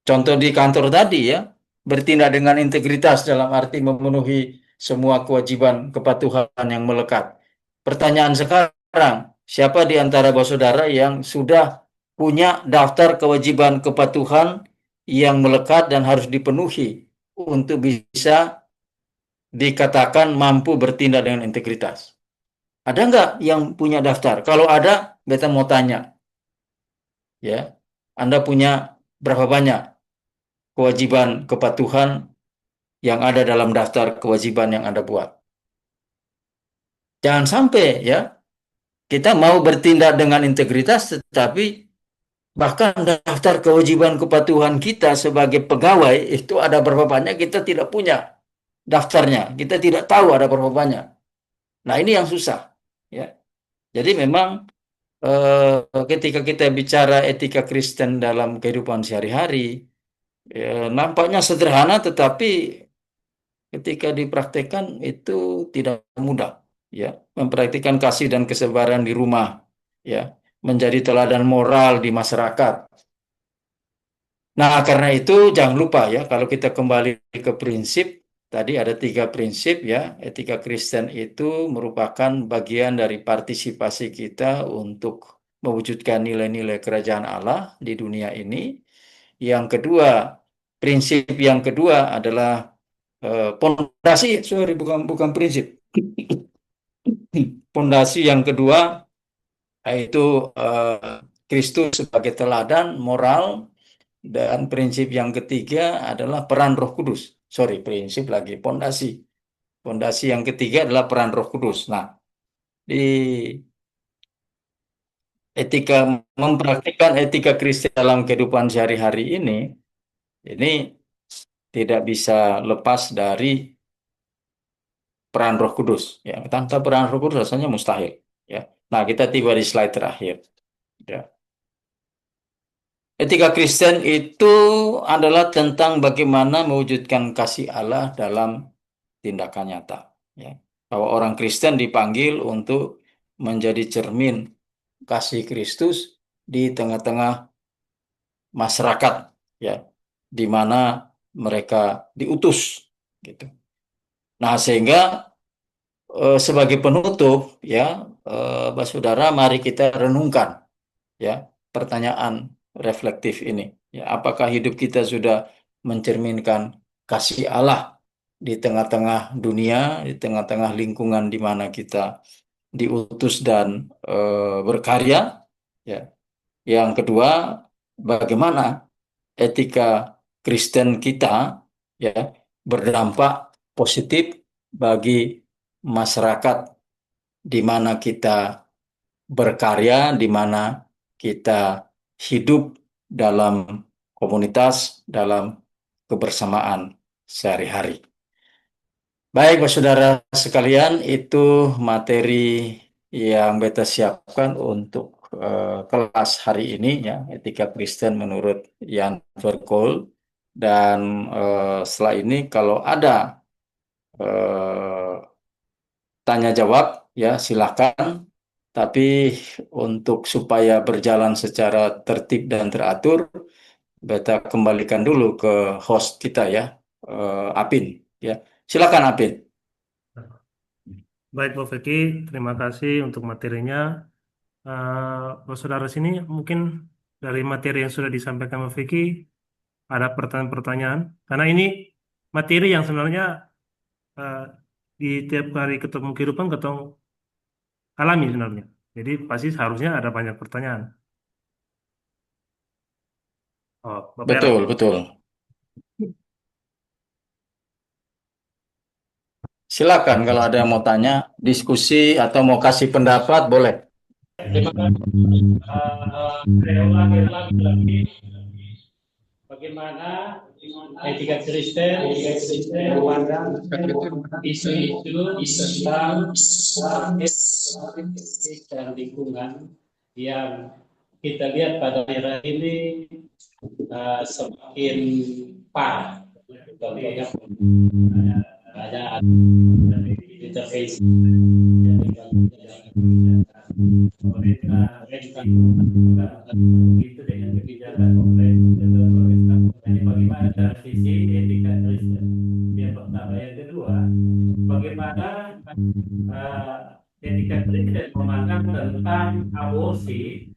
Contoh di kantor tadi, ya, bertindak dengan integritas dalam arti memenuhi semua kewajiban kepatuhan yang melekat. Pertanyaan sekarang, siapa di antara saudara yang sudah punya daftar kewajiban kepatuhan yang melekat dan harus dipenuhi untuk bisa dikatakan mampu bertindak dengan integritas? Ada nggak yang punya daftar? Kalau ada, beta mau tanya, ya, Anda punya berapa banyak kewajiban kepatuhan yang ada dalam daftar kewajiban yang Anda buat? Jangan sampai, ya, kita mau bertindak dengan integritas, tetapi bahkan daftar kewajiban kepatuhan kita sebagai pegawai itu ada berapa banyak kita tidak punya daftarnya, kita tidak tahu ada berapa banyak. Nah, ini yang susah, ya. Jadi memang ketika kita bicara etika Kristen dalam kehidupan sehari-hari, nampaknya sederhana, tetapi ketika dipraktekkan itu tidak mudah, ya. Mempraktikkan kasih dan kesabaran di rumah, ya, menjadi teladan moral di masyarakat. Nah, karena itu jangan lupa, ya, kalau kita kembali ke prinsip, tadi ada 3 prinsip, ya. Etika Kristen itu merupakan bagian dari partisipasi kita untuk mewujudkan nilai-nilai kerajaan Allah di dunia ini. Yang kedua, prinsip yang kedua adalah pondasi, sorry, bukan bukan prinsip. Pondasi yang kedua yaitu Kristus sebagai teladan moral. Dan prinsip yang ketiga adalah peran Roh Kudus. Sorry, prinsip lagi, pondasi. Pondasi yang ketiga adalah peran Roh Kudus. Nah, di etika mempraktikkan etika Kristen dalam kehidupan sehari-hari ini tidak bisa lepas dari peran Roh Kudus. Ya, tanpa peran Roh Kudus rasanya mustahil. Ya. Nah, kita tiba di slide terakhir. Ya. Etika Kristen itu adalah tentang bagaimana mewujudkan kasih Allah dalam tindakan nyata. Ya. Bahwa orang Kristen dipanggil untuk menjadi cermin kasih Kristus di tengah-tengah masyarakat, ya, di mana mereka diutus, gitu. Nah, sehingga sebagai penutup, ya, Saudara, mari kita renungkan, ya, pertanyaan reflektif ini. Ya, apakah hidup kita sudah mencerminkan kasih Allah di tengah-tengah dunia, di tengah-tengah lingkungan di mana kita diutus dan berkarya? Ya. Yang kedua, bagaimana etika Kristen kita, ya, berdampak positif bagi masyarakat di mana kita berkarya, di mana kita hidup dalam komunitas, dalam kebersamaan sehari-hari. Baik, saudara sekalian, itu materi yang beta siapkan untuk kelas hari ini, ya, etika Kristen menurut Jan Verkool. Dan setelah ini kalau ada eh, tanya jawab, ya silakan. Tapi untuk supaya berjalan secara tertib dan teratur, beta kembalikan dulu ke host kita ya, Apin. Ya, silakan Apin. Baik, Pak Feki, terima kasih untuk materinya. Pak Saudara sini mungkin dari materi yang sudah disampaikan Pak Feki, ada pertanyaan-pertanyaan. Karena ini materi yang sebenarnya eh, di tiap hari ketemu kehidupan ketemu alami sebenarnya. Jadi pasti seharusnya ada banyak pertanyaan. Oh, Bapak Errol. Betul, betul. Silakan kalau ada yang mau tanya, diskusi atau mau kasih pendapat, boleh. Terima kasih. Saya ulangi lagi. Bagaimana etika Kristen memandang isu-isu tentang estetik dan lingkungan yang kita lihat pada era ini semakin parah. Contohnya ada intervensi itu dengan kebijakan pemerintah. Jadi bagaimana dari sisi etika Kristen? Yang pertama, yang kedua, bagaimana etika Kristen memandang tentang aborsi,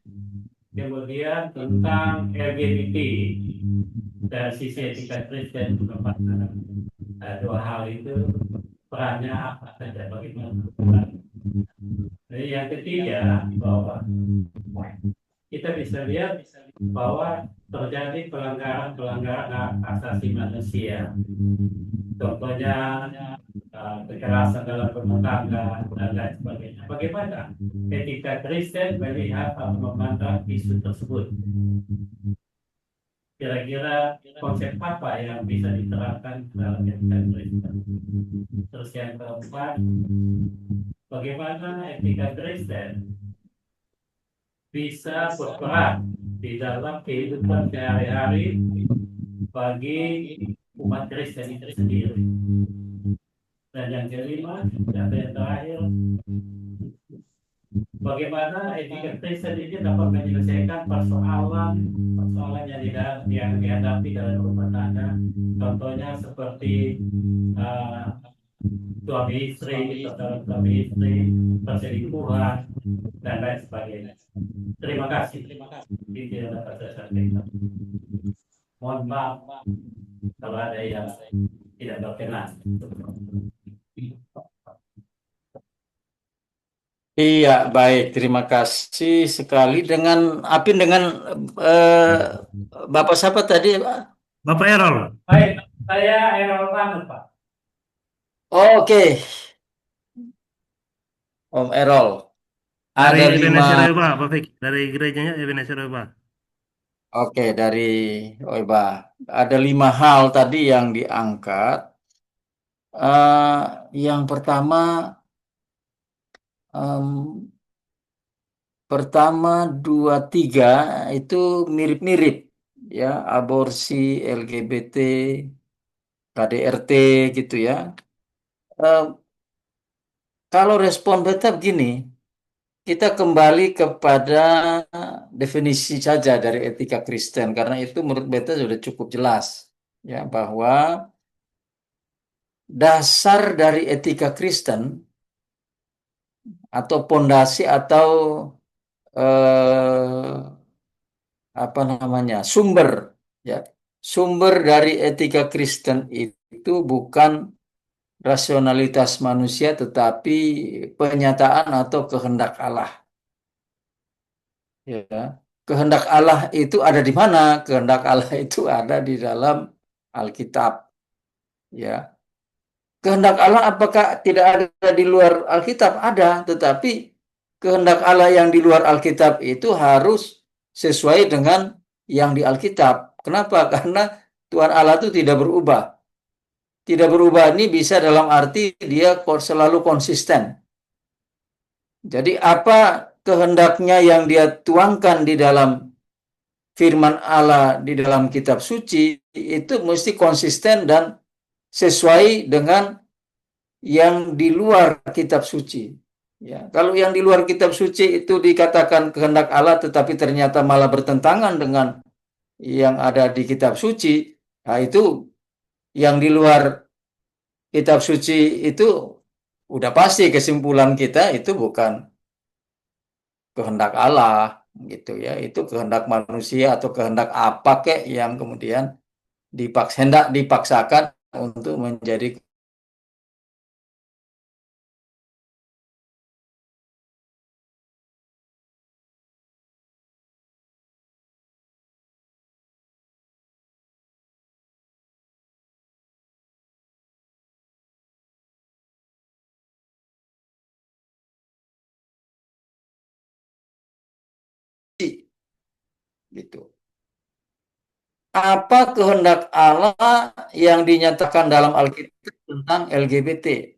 kemudian tentang LGBT dari sisi etika Kristen memandang dua hal itu perannya apa saja bagaimana. Jadi yang ketiga, bahwa kita bisa lihat bahwa terjadi pelanggaran-pelanggaran hak asasi manusia. Contohnya kekerasan dalam rumah tangga dan lain sebagainya. Bagaimana etika Kristen melihat atau memandang isu tersebut? Kira-kira konsep apa yang bisa diterapkan dalam etika Kristen? Terus yang keempat, bagaimana etika Kristen bisa berperan di dalam kehidupan sehari-hari bagi umat Kristen itu sendiri. Dan yang kelima, dan yang terakhir, bagaimana etika Kristen ini dapat menyelesaikan persoalan yang dihadapi dalam rumah tangga. Contohnya seperti suami istri, perselingkuhan, dan lain sebagainya. Terima kasih. Itu yang dapat saya sampaikan. Mohon maaf kalau ada yang tidak berkenan. Iya, baik. Terima kasih sekali dengan Apin dengan Bapak siapa tadi, Pak? Bapak Errol. Baik, saya Errol banget, Pak. Oke, Om Errol. Dari Ada Ebenezer 5. Eba, Pak Fik. Dari gerejanya Ebenezer Eba. Oke, dari Oiba. Ada 5 hal tadi yang diangkat. Yang pertama, pertama, dua, tiga itu mirip-mirip, ya, aborsi, LGBT, KDRT gitu ya. Em, Kalau respon tetap gini, kita kembali kepada definisi saja dari etika Kristen, karena itu menurut beta sudah cukup jelas, ya, bahwa dasar dari etika Kristen atau pondasi atau eh, apa namanya sumber, ya, sumber dari etika Kristen itu bukan rasionalitas manusia tetapi penyataan atau kehendak Allah, ya. Kehendak Allah itu ada di mana? Kehendak Allah itu ada di dalam Alkitab, ya. Kehendak Allah apakah tidak ada di luar Alkitab? Ada, tetapi kehendak Allah yang di luar Alkitab itu harus sesuai dengan yang di Alkitab. Kenapa? Karena Tuhan Allah itu tidak berubah. Tidak berubah ini bisa dalam arti dia selalu konsisten. Jadi apa kehendaknya yang dia tuangkan di dalam firman Allah di dalam kitab suci itu mesti konsisten dan sesuai dengan yang di luar kitab suci. Ya, kalau yang di luar kitab suci itu dikatakan kehendak Allah tetapi ternyata malah bertentangan dengan yang ada di kitab suci, nah itu yang di luar kitab suci itu udah pasti kesimpulan kita itu bukan kehendak Allah gitu ya, itu kehendak manusia atau kehendak apa kek yang kemudian hendak dipaksakan untuk menjadi gitu. Apa kehendak Allah yang dinyatakan dalam Alkitab tentang LGBT?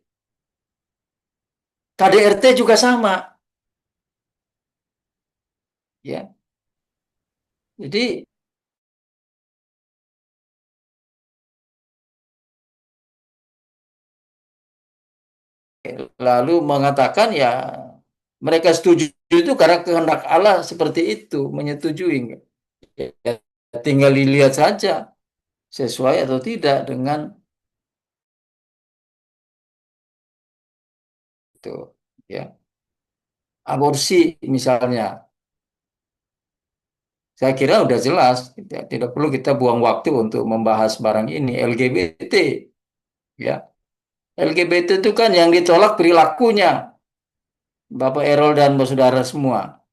KDRT juga sama, ya. Jadi lalu mengatakan ya mereka setuju itu karena kehendak Allah seperti itu, menyetujui. Ya, tinggal dilihat saja sesuai atau tidak dengan itu, ya. Aborsi misalnya, saya kira udah jelas, tidak perlu kita buang waktu untuk membahas barang ini. LGBT, ya. LGBT itu kan yang ditolak perilakunya, Bapak Errol dan saudara semua,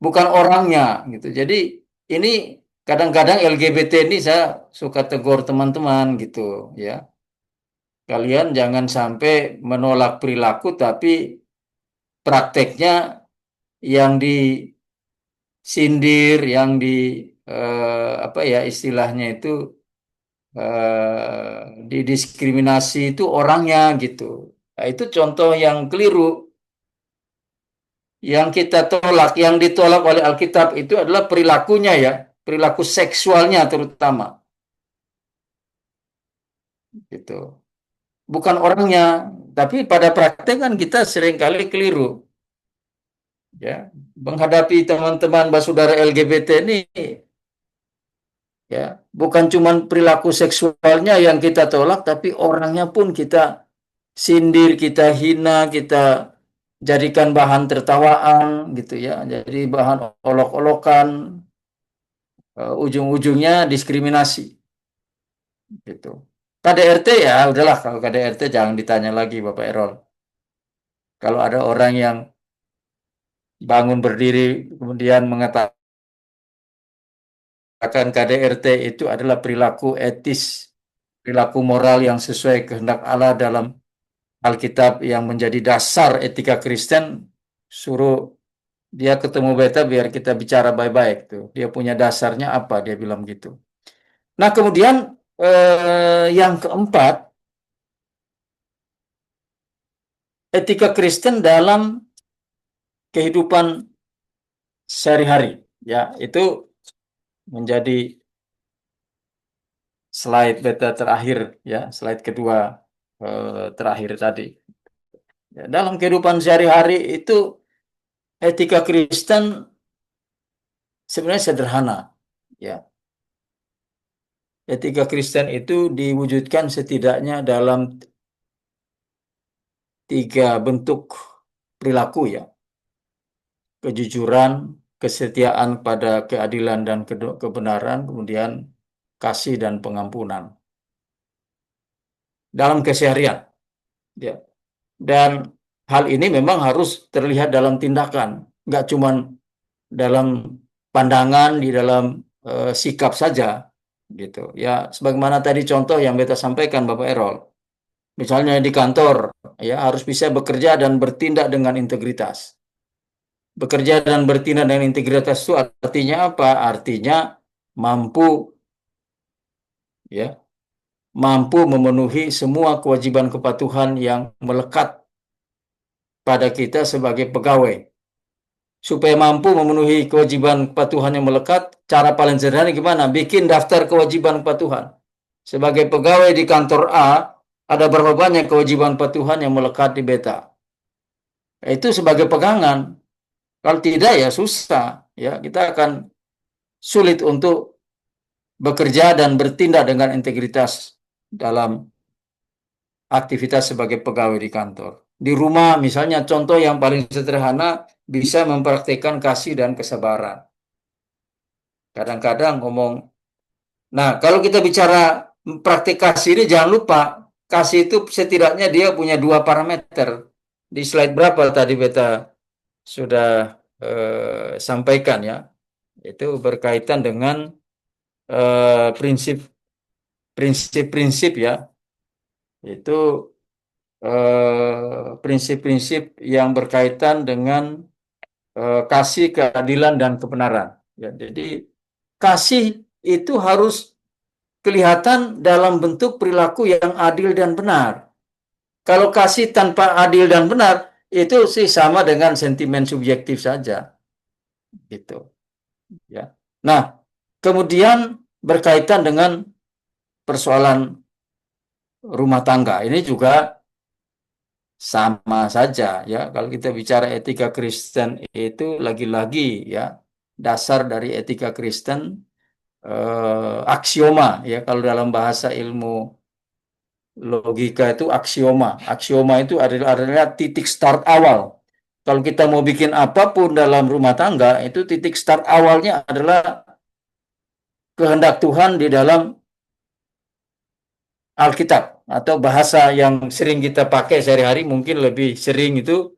bukan orangnya gitu. Jadi ini kadang-kadang LGBT ini saya suka tegur teman-teman gitu, ya. Kalian jangan sampai menolak perilaku tapi prakteknya yang disindir, yang apa ya istilahnya itu didiskriminasi itu orangnya gitu. Nah, itu contoh yang keliru. Yang kita tolak, yang ditolak oleh Alkitab itu adalah perilakunya ya, perilaku seksualnya terutama, gitu. Bukan orangnya, tapi pada praktek kan kita seringkali keliru, ya, menghadapi teman-teman saudara LGBT ini, ya, bukan cuma perilaku seksualnya yang kita tolak, tapi orangnya pun kita sindir, kita hina, kita jadikan bahan tertawaan, gitu ya, jadi bahan olok-olokan, ujung-ujungnya diskriminasi, gitu. KDRT ya udahlah, kalau KDRT jangan ditanya lagi Bapak Errol. Kalau ada orang yang bangun berdiri kemudian mengatakan KDRT itu adalah perilaku etis, perilaku moral yang sesuai kehendak Allah dalam Alkitab yang menjadi dasar etika Kristen, suruh dia ketemu beta biar kita bicara baik-baik tuh. Dia punya dasarnya apa? Dia bilang gitu. Nah, kemudian yang keempat, etika Kristen dalam kehidupan sehari-hari, ya, itu menjadi slide beta terakhir, ya, slide kedua terakhir tadi. Ya, dalam kehidupan sehari-hari itu etika Kristen sebenarnya sederhana, ya. Etika Kristen itu diwujudkan setidaknya dalam 3 bentuk perilaku, ya. Kejujuran, kesetiaan pada keadilan dan kebenaran, kemudian kasih dan pengampunan dalam keseharian, ya. Dan hal ini memang harus terlihat dalam tindakan, nggak cuma dalam pandangan, di dalam sikap saja, gitu. Ya, sebagaimana tadi contoh yang beta sampaikan, Bapak Errol. Misalnya di kantor, ya harus bisa bekerja dan bertindak dengan integritas. Bekerja dan bertindak dengan integritas itu artinya apa? Artinya mampu, ya, mampu memenuhi semua kewajiban kepatuhan yang melekat pada kita sebagai pegawai. supaya mampu memenuhi kewajiban kepatuhan yang melekat, cara paling sederhana gimana? Bikin daftar kewajiban kepatuhan. Sebagai pegawai di kantor A, ada berapa banyak kewajiban kepatuhan yang melekat di beta? Itu sebagai pegangan. Kalau tidak ya susah. Ya, kita akan sulit untuk bekerja dan bertindak dengan integritas dalam aktivitas sebagai pegawai di kantor. Di rumah misalnya contoh yang paling sederhana bisa mempraktikkan kasih dan kesabaran. Kadang-kadang ngomong, nah kalau kita bicara praktik kasih ini jangan lupa, kasih itu setidaknya dia punya dua parameter. Di slide berapa tadi beta sudah sampaikan ya, itu berkaitan dengan prinsip-prinsip ya, itu prinsip-prinsip yang berkaitan dengan kasih, keadilan, dan kebenaran. Ya, jadi kasih itu harus kelihatan dalam bentuk perilaku yang adil dan benar. Kalau kasih tanpa adil dan benar, itu sih sama dengan sentimen subjektif saja. Gitu. Ya. Nah, kemudian berkaitan dengan persoalan rumah tangga. Ini juga sama saja ya. Kalau kita bicara etika Kristen itu lagi-lagi ya, dasar dari etika Kristen aksioma ya, kalau dalam bahasa ilmu logika itu aksioma. Aksioma itu adalah titik start awal. Kalau kita mau bikin apapun dalam rumah tangga, itu titik start awalnya adalah kehendak Tuhan di dalam Alkitab, atau bahasa yang sering kita pakai sehari-hari mungkin lebih sering itu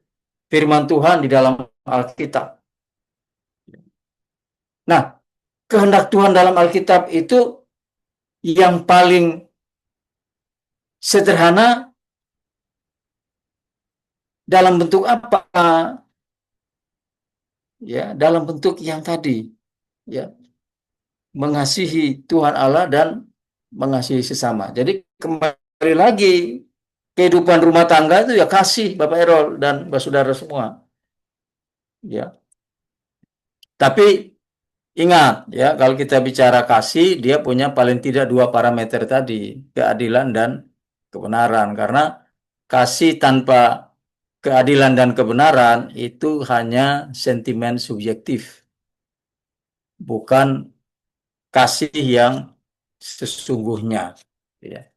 firman Tuhan di dalam Alkitab. Nah, kehendak Tuhan dalam Alkitab itu yang paling sederhana dalam bentuk apa? Ya, dalam bentuk yang tadi, ya, mengasihi Tuhan Allah dan mengasihi sesama. Jadi kembali lagi kehidupan rumah tangga itu ya kasih, Bapak Errol dan Bapak Saudara semua. Ya. Tapi ingat ya, kalau kita bicara kasih, dia punya paling tidak dua parameter tadi, keadilan dan kebenaran. Karena kasih tanpa keadilan dan kebenaran itu hanya sentimen subjektif, bukan kasih yang sesungguhnya. Ya.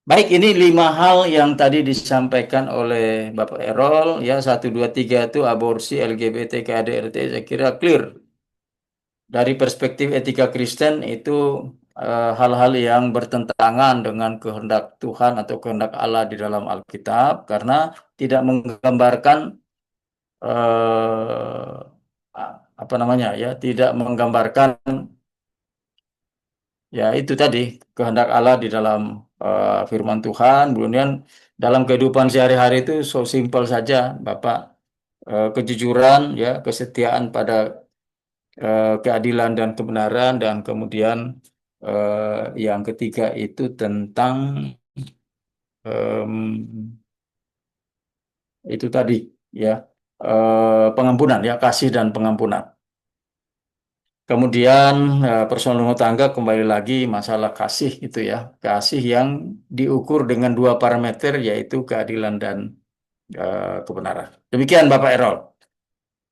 Baik, ini 5 hal yang tadi disampaikan oleh Bapak Errol, ya 1, 2, 3 itu aborsi, LGBT, KDRT, saya kira clear. Dari perspektif etika Kristen itu hal-hal yang bertentangan dengan kehendak Tuhan atau kehendak Allah di dalam Alkitab, karena tidak menggambarkan apa namanya ya, tidak menggambarkan ya itu tadi kehendak Allah di dalam firman Tuhan. Kemudian dalam kehidupan sehari-hari itu so simpel saja, Bapak, kejujuran ya, kesetiaan pada keadilan dan kebenaran, dan kemudian yang ketiga itu tentang itu tadi ya, pengampunan ya, kasih dan pengampunan. Kemudian personal rumah tangga kembali lagi masalah kasih itu ya, kasih yang diukur dengan dua parameter yaitu keadilan dan kebenaran. Demikian Bapak Errol.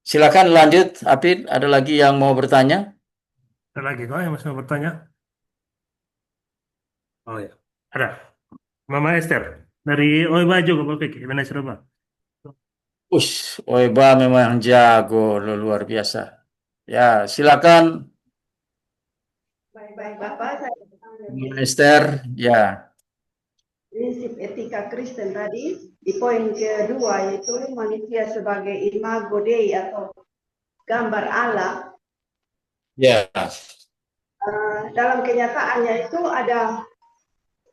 Silakan lanjut, Apit. Ada lagi yang mau bertanya? Ada lagi kok yang masih mau bertanya? Oh ya, ada. Mama Esther dari Oiba juga Pak Fikri, Indonesia Rumah. Oiba memang jago, luar biasa. Ya, silakan, Baik-baik Bapak, saya Esther. Ya, prinsip etika Kristen tadi di poin kedua yaitu manusia sebagai imago Dei atau gambar Allah. ya, Dalam kenyataannya itu ada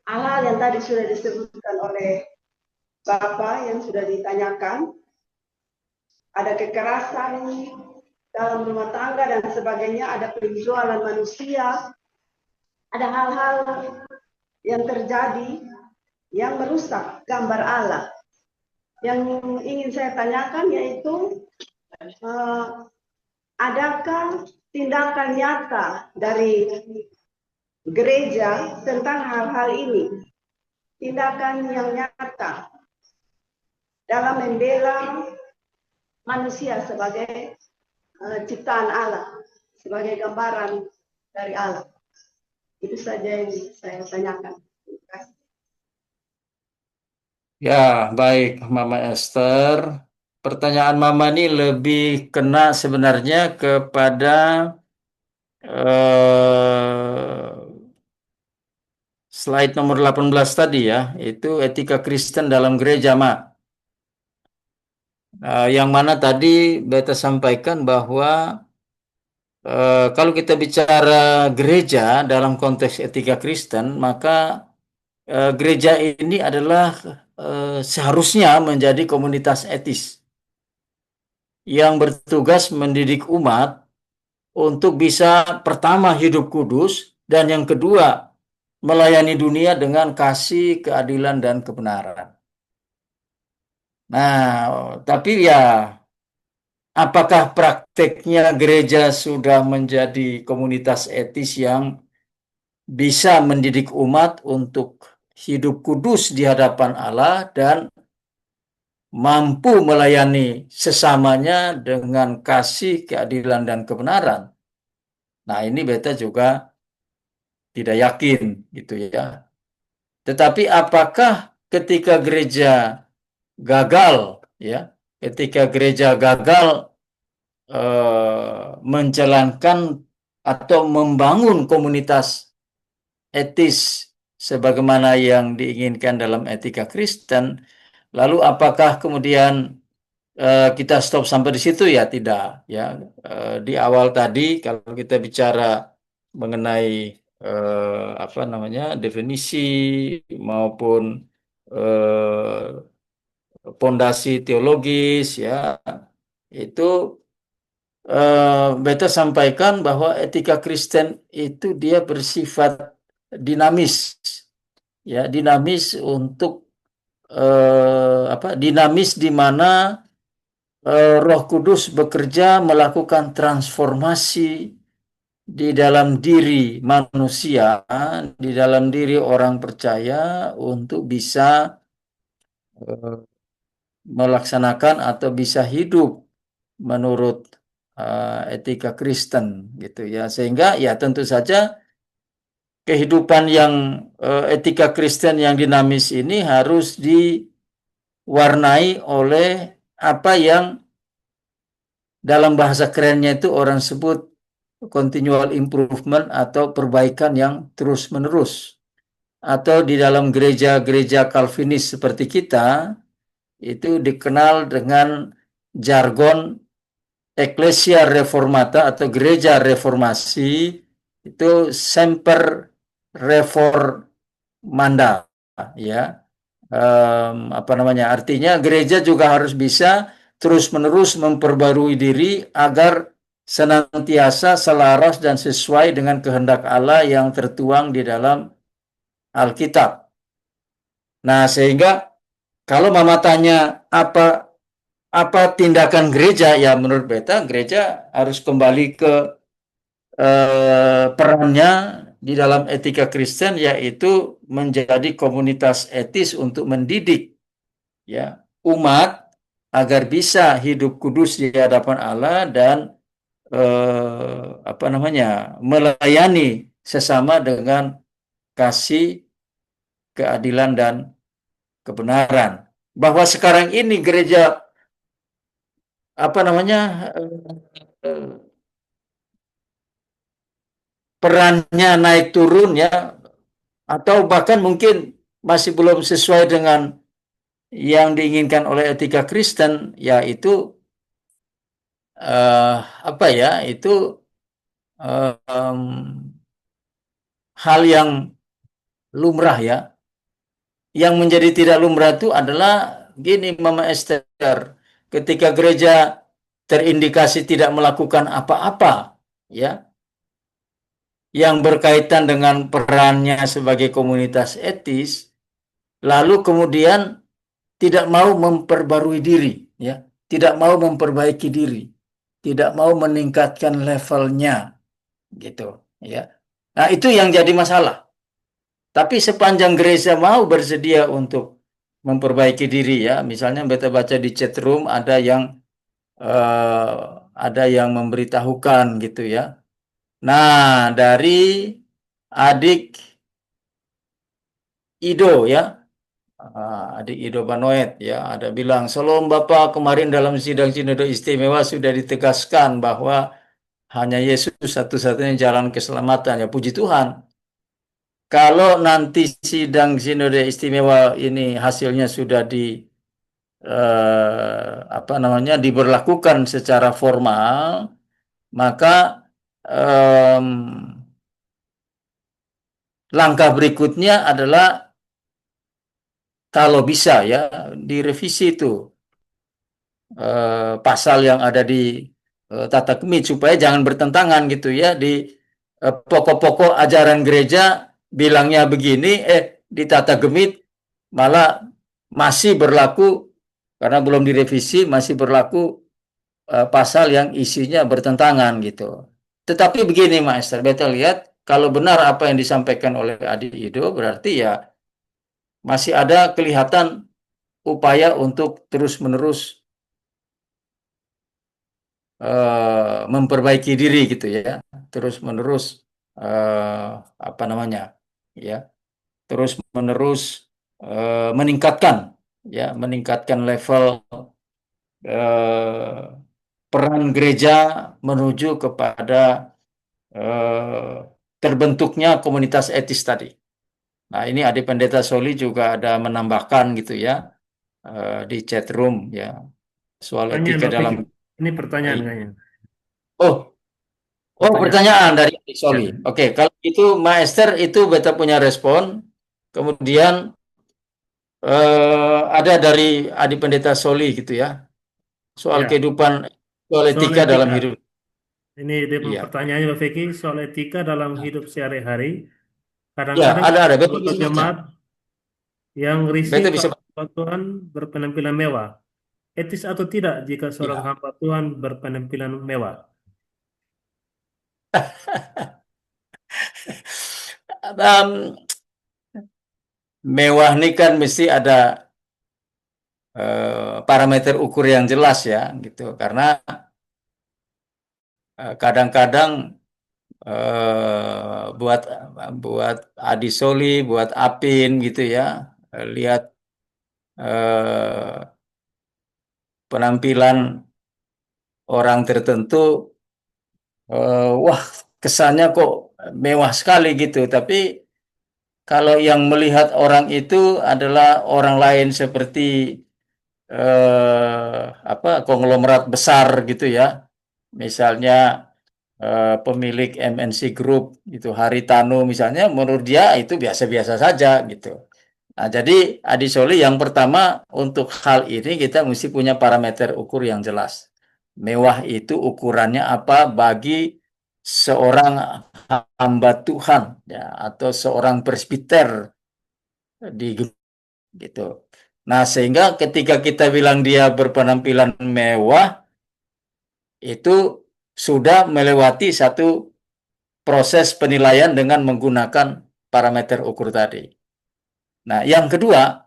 hal-hal yang tadi sudah disebutkan oleh Bapak yang sudah ditanyakan. Ada kekerasan dalam rumah tangga dan sebagainya, ada penjualan manusia, ada hal-hal yang terjadi yang merusak gambar Allah. Yang ingin saya tanyakan yaitu adakah tindakan nyata dari gereja tentang hal-hal ini? Tindakan yang nyata dalam membela manusia sebagai ciptaan Allah, sebagai gambaran dari Allah. Itu saja yang saya tanyakan. Terima kasih. Ya, baik Mama Esther. Pertanyaan Mama ini lebih kena sebenarnya kepada slide nomor 18 tadi ya, itu etika Kristen dalam gereja, Ma. Yang mana tadi Beta sampaikan bahwa kalau kita bicara gereja dalam konteks etika Kristen, maka gereja ini adalah seharusnya menjadi komunitas etis yang bertugas mendidik umat untuk bisa pertama hidup kudus dan yang kedua melayani dunia dengan kasih, keadilan, dan kebenaran. Nah, tapi ya apakah prakteknya gereja sudah menjadi komunitas etis yang bisa mendidik umat untuk hidup kudus di hadapan Allah dan mampu melayani sesamanya dengan kasih, keadilan, dan kebenaran? Nah, ini Beta juga tidak yakin gitu ya. Tetapi apakah ketika gereja gagal ya, ketika gereja gagal menjalankan atau membangun komunitas etis sebagaimana yang diinginkan dalam etika Kristen, lalu apakah kemudian kita stop sampai di situ? Ya tidak ya. Di awal tadi kalau kita bicara mengenai definisi maupun pondasi teologis ya, itu Beta sampaikan bahwa etika Kristen itu dia bersifat dinamis ya, dinamis untuk dinamis di mana Roh Kudus bekerja melakukan transformasi di dalam diri manusia, di dalam diri orang percaya untuk bisa melaksanakan atau bisa hidup menurut etika Kristen gitu ya. Sehingga ya tentu saja kehidupan yang etika Kristen yang dinamis ini harus diwarnai oleh apa yang dalam bahasa kerennya itu orang sebut continual improvement atau perbaikan yang terus-menerus. Atau di dalam gereja-gereja Calvinis seperti kita, itu dikenal dengan jargon Ecclesia Reformata atau gereja reformasi, itu semper reformanda ya. Artinya gereja juga harus bisa terus-menerus memperbarui diri agar senantiasa selaras dan sesuai dengan kehendak Allah yang tertuang di dalam Alkitab. Nah, sehingga kalau Mama tanya apa tindakan gereja, ya menurut Beta gereja harus kembali ke perannya di dalam etika Kristen, yaitu menjadi komunitas etis untuk mendidik ya umat agar bisa hidup kudus di hadapan Allah dan melayani sesama dengan kasih, keadilan, dan kebenaran. Bahwa sekarang ini gereja perannya naik turun ya, atau bahkan mungkin masih belum sesuai dengan yang diinginkan oleh etika Kristen, yaitu itu hal yang lumrah ya. Yang menjadi tidak lumrah itu adalah gini Mama Esther, ketika gereja terindikasi tidak melakukan apa-apa ya yang berkaitan dengan perannya sebagai komunitas etis, lalu kemudian tidak mau memperbarui diri ya. tidak mau memperbaiki diri, tidak mau meningkatkan levelnya, gitu ya. Nah, itu yang jadi masalah. Tapi sepanjang gereja mau bersedia untuk memperbaiki diri ya, misalnya beta baca di chat room eh, ada yang memberitahukan gitu ya. Nah, dari adik Ido ya, adik Ido Banoet ya, ada bilang, Shalom Bapak, kemarin dalam sidang Sinode Istimewa sudah ditegaskan bahwa hanya Yesus satu-satunya jalan keselamatan. Ya puji Tuhan. Kalau nanti sidang Sinode Istimewa ini hasilnya sudah apa namanya diberlakukan secara formal, maka em, langkah berikutnya adalah kalau bisa ya direvisi itu pasal yang ada di Tata Kemit supaya jangan bertentangan gitu ya di pokok-pokok ajaran gereja bilangnya begini, di Tata Gemit malah masih berlaku karena belum direvisi masih berlaku pasal yang isinya bertentangan gitu. Tetapi begini Maester, beta lihat kalau benar apa yang disampaikan oleh Adi Ido berarti ya masih ada kelihatan upaya untuk terus-menerus memperbaiki diri gitu ya, terus-menerus apa namanya ya, terus-menerus meningkatkan ya, meningkatkan level eh, peran gereja menuju kepada terbentuknya komunitas etis tadi. Nah, ini Adik Pendeta Soli juga ada menambahkan gitu ya di chat room ya soal Pertanyaan etika Pak dalam. Vicky. Ini pertanyaan kayaknya. Oh, oh, Pertanyaan. pertanyaan dari Adik Ya. Soli. Oke, kalau itu Maester itu beta punya respon. Kemudian ada dari Adik Pendeta Soli gitu ya soal Ya. kehidupan, soal Soal etika dalam etika. hidup. Ini dia Iya, pertanyaannya Pak Vicky soal etika dalam hidup sehari-hari. ya Kadang-kadang ada. Beta anggota bisa baca. jemaat yang risih Beta bisa kalau baca. hamba Tuhan berpenampilan mewah. Etis atau tidak jika seorang Ya. hamba Tuhan berpenampilan mewah? Um, Mewah ini kan mesti ada parameter ukur yang jelas ya gitu. Karena kadang-kadang buat buat Adi Soli, buat Apin gitu ya, lihat eh, penampilan orang tertentu, wah kesannya kok mewah sekali gitu. Tapi kalau yang melihat orang itu adalah orang lain seperti apa konglomerat besar gitu ya, misalnya pemilik MNC Group itu Haritanu misalnya, menurut dia itu biasa-biasa saja gitu. Nah, jadi Adi Soli yang pertama untuk hal ini kita mesti punya parameter ukur yang jelas. Mewah itu ukurannya apa bagi seorang hamba Tuhan ya atau seorang presbiter di gitu. Nah, sehingga ketika kita bilang dia berpenampilan mewah itu sudah melewati satu proses penilaian dengan menggunakan parameter ukur tadi. Nah, yang kedua,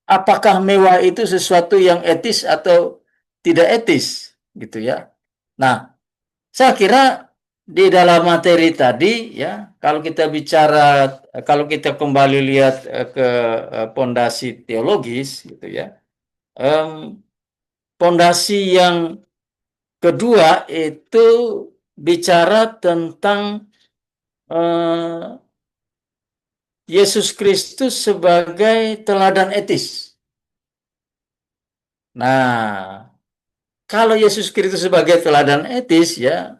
apakah mewah itu sesuatu yang etis atau tidak etis gitu ya. Nah, saya kira di dalam materi tadi ya, kalau kita bicara, kalau kita kembali lihat ke pondasi teologis gitu ya, pondasi yang kedua itu bicara tentang Yesus Kristus sebagai teladan etis. Nah, kalau Yesus Kristus sebagai teladan etis ya,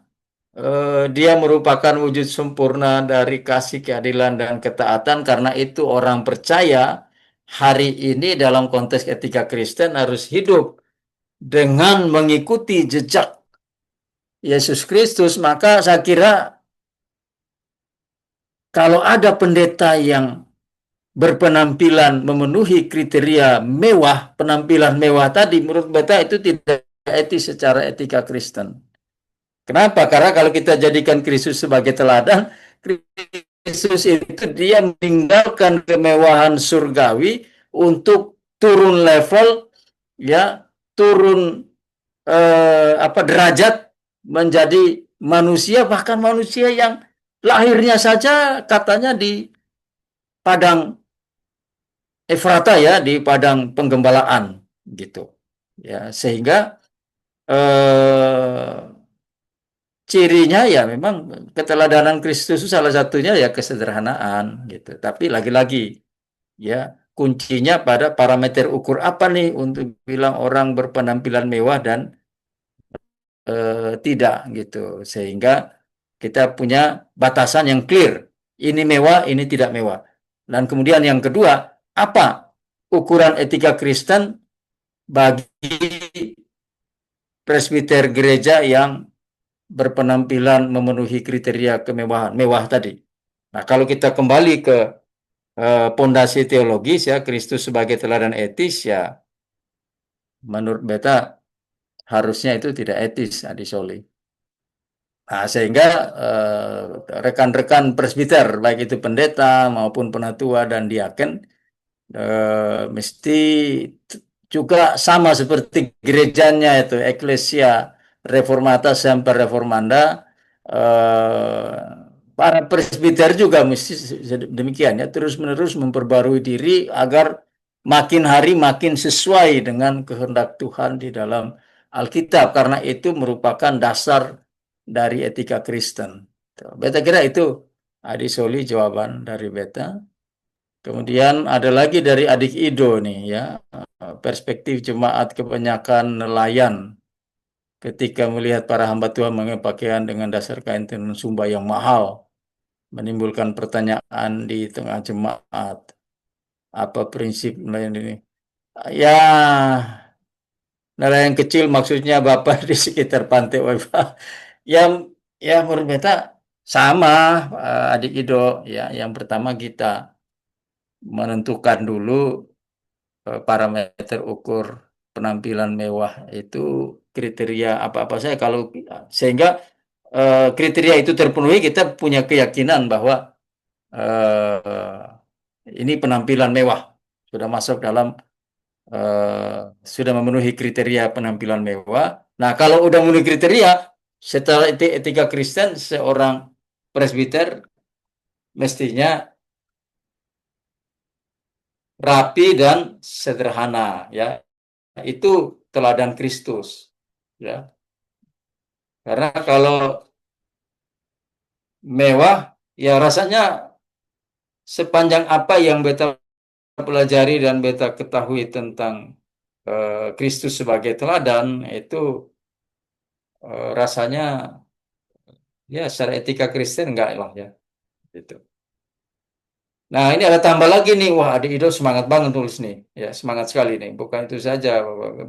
dia merupakan wujud sempurna dari kasih, keadilan, dan ketaatan. Karena itu orang percaya hari ini dalam konteks etika Kristen harus hidup dengan mengikuti jejak Yesus Kristus. Maka saya kira kalau ada pendeta yang berpenampilan memenuhi kriteria mewah, penampilan mewah tadi, menurut beta itu tidak etis secara etika Kristen. Kenapa? Karena kalau kita jadikan Kristus sebagai teladan, Kristus itu dia meninggalkan kemewahan surgawi untuk turun level, ya, turun derajat menjadi manusia, bahkan manusia yang lahirnya saja katanya di padang Efrata, ya, di padang penggembalaan gitu, ya, sehingga cirinya ya memang keteladanan Kristus itu salah satunya ya kesederhanaan gitu. Tapi lagi-lagi ya kuncinya pada parameter ukur apa nih untuk bilang orang berpenampilan mewah dan tidak gitu. Sehingga kita punya batasan yang clear. Ini mewah, ini tidak mewah. Dan kemudian yang kedua, apa ukuran etika Kristen bagi presbiter gereja yang berpenampilan memenuhi kriteria kemewahan, mewah tadi. Nah, kalau kita kembali ke pondasi teologis, ya, Kristus sebagai teladan etis, ya, menurut beta harusnya itu tidak etis, Adisoli. Nah, sehingga rekan-rekan presbiter, baik itu pendeta maupun penatua dan diaken, mesti juga sama seperti gerejanya itu, Ecclesia Reformata Semper Reformanda, para presbiter juga mesti demikian, ya, terus-menerus memperbarui diri agar makin hari makin sesuai dengan kehendak Tuhan di dalam Alkitab, karena itu merupakan dasar dari etika Kristen. Beta kira itu Adisoli jawaban dari beta. Kemudian ada lagi dari adik Ido nih, ya, perspektif jemaat kebanyakan nelayan ketika melihat para hamba Tuhan mengenakan pakaian dengan dasar kain tenun sumba yang mahal, menimbulkan pertanyaan di tengah jemaat. Apa prinsip nelayan ini? Ya, nelayan kecil maksudnya Bapak di sekitar pantai Waipa. Yang ya menurut beta sama, adik Ido, ya. Yang pertama kita menentukan dulu parameter ukur penampilan mewah itu kriteria apa-apa saja. Kalau sehingga kriteria itu terpenuhi, kita punya keyakinan bahwa ini penampilan mewah sudah masuk dalam sudah memenuhi kriteria penampilan mewah. Nah, kalau udah memenuhi kriteria, setelah etika Kristen, seorang presbiter mestinya rapi dan sederhana, ya. Itu teladan Kristus, ya. Karena kalau mewah, ya rasanya sepanjang apa yang beta pelajari dan beta ketahui tentang Kristus sebagai teladan, itu rasanya ya secara etika Kristen enggak lah, ya. Gitu. Nah, ini ada tambah lagi nih. Wah, adik Ido semangat banget tulis nih. Ya, semangat sekali nih. Bukan itu saja,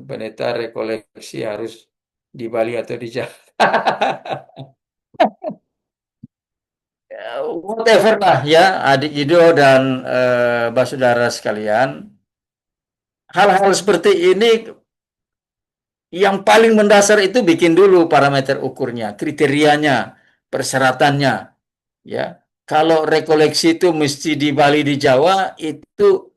pendeta rekoleksi harus di Bali atau di Jakarta. Whatever lah, ya, adik Ido dan saudara sekalian. Hal-hal seperti ini yang paling mendasar itu bikin dulu parameter ukurnya, kriterianya, persyaratannya, ya. Kalau rekoleksi itu mesti di Bali di Jawa, itu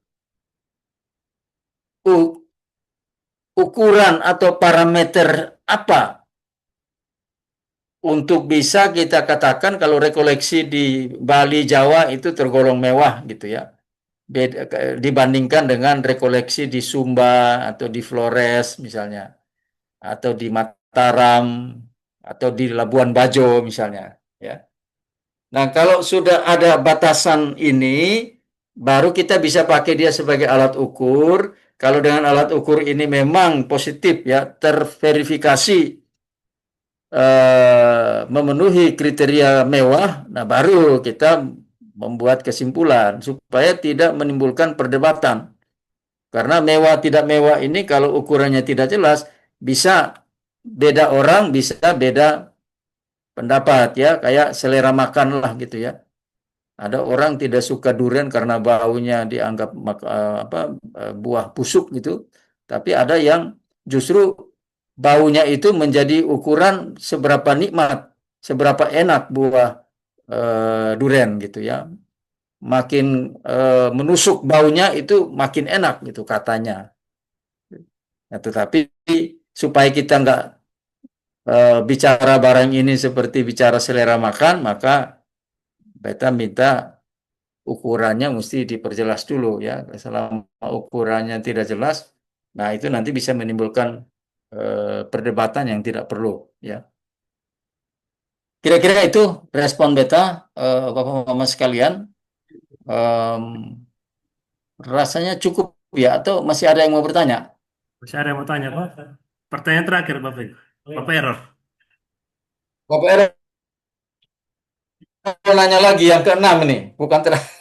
ukuran atau parameter apa untuk bisa kita katakan kalau rekoleksi di Bali Jawa itu tergolong mewah gitu, ya. Beda, dibandingkan dengan rekoleksi di Sumba atau di Flores misalnya, atau di Mataram atau di Labuan Bajo misalnya, ya. Nah, kalau sudah ada batasan ini, baru kita bisa pakai dia sebagai alat ukur. Kalau dengan alat ukur ini memang positif, ya, terverifikasi memenuhi kriteria mewah, nah baru kita membuat kesimpulan supaya tidak menimbulkan perdebatan. Karena mewah tidak mewah ini kalau ukurannya tidak jelas, bisa beda orang, bisa beda pendapat, ya, kayak selera makan lah gitu, ya. Ada orang tidak suka durian karena baunya dianggap buah busuk gitu, tapi ada yang justru baunya itu menjadi ukuran seberapa nikmat, seberapa enak buah durian gitu ya. Makin menusuk baunya itu makin enak gitu katanya. Nah, tetapi supaya kita nggak bicara barang ini seperti bicara selera makan, maka beta minta ukurannya mesti diperjelas dulu ya. Selama ukurannya tidak jelas, nah itu nanti bisa menimbulkan perdebatan yang tidak perlu ya. Kira-kira itu respon beta, Bapak-Bapak sekalian. Em, Rasanya cukup ya, atau masih ada yang mau bertanya? Masih ada yang mau tanya, Pak? Pertanyaan terakhir, Bapak. Bapak Error. Bapak Ero mau nanya lagi yang keenam nih, bukan terakhir.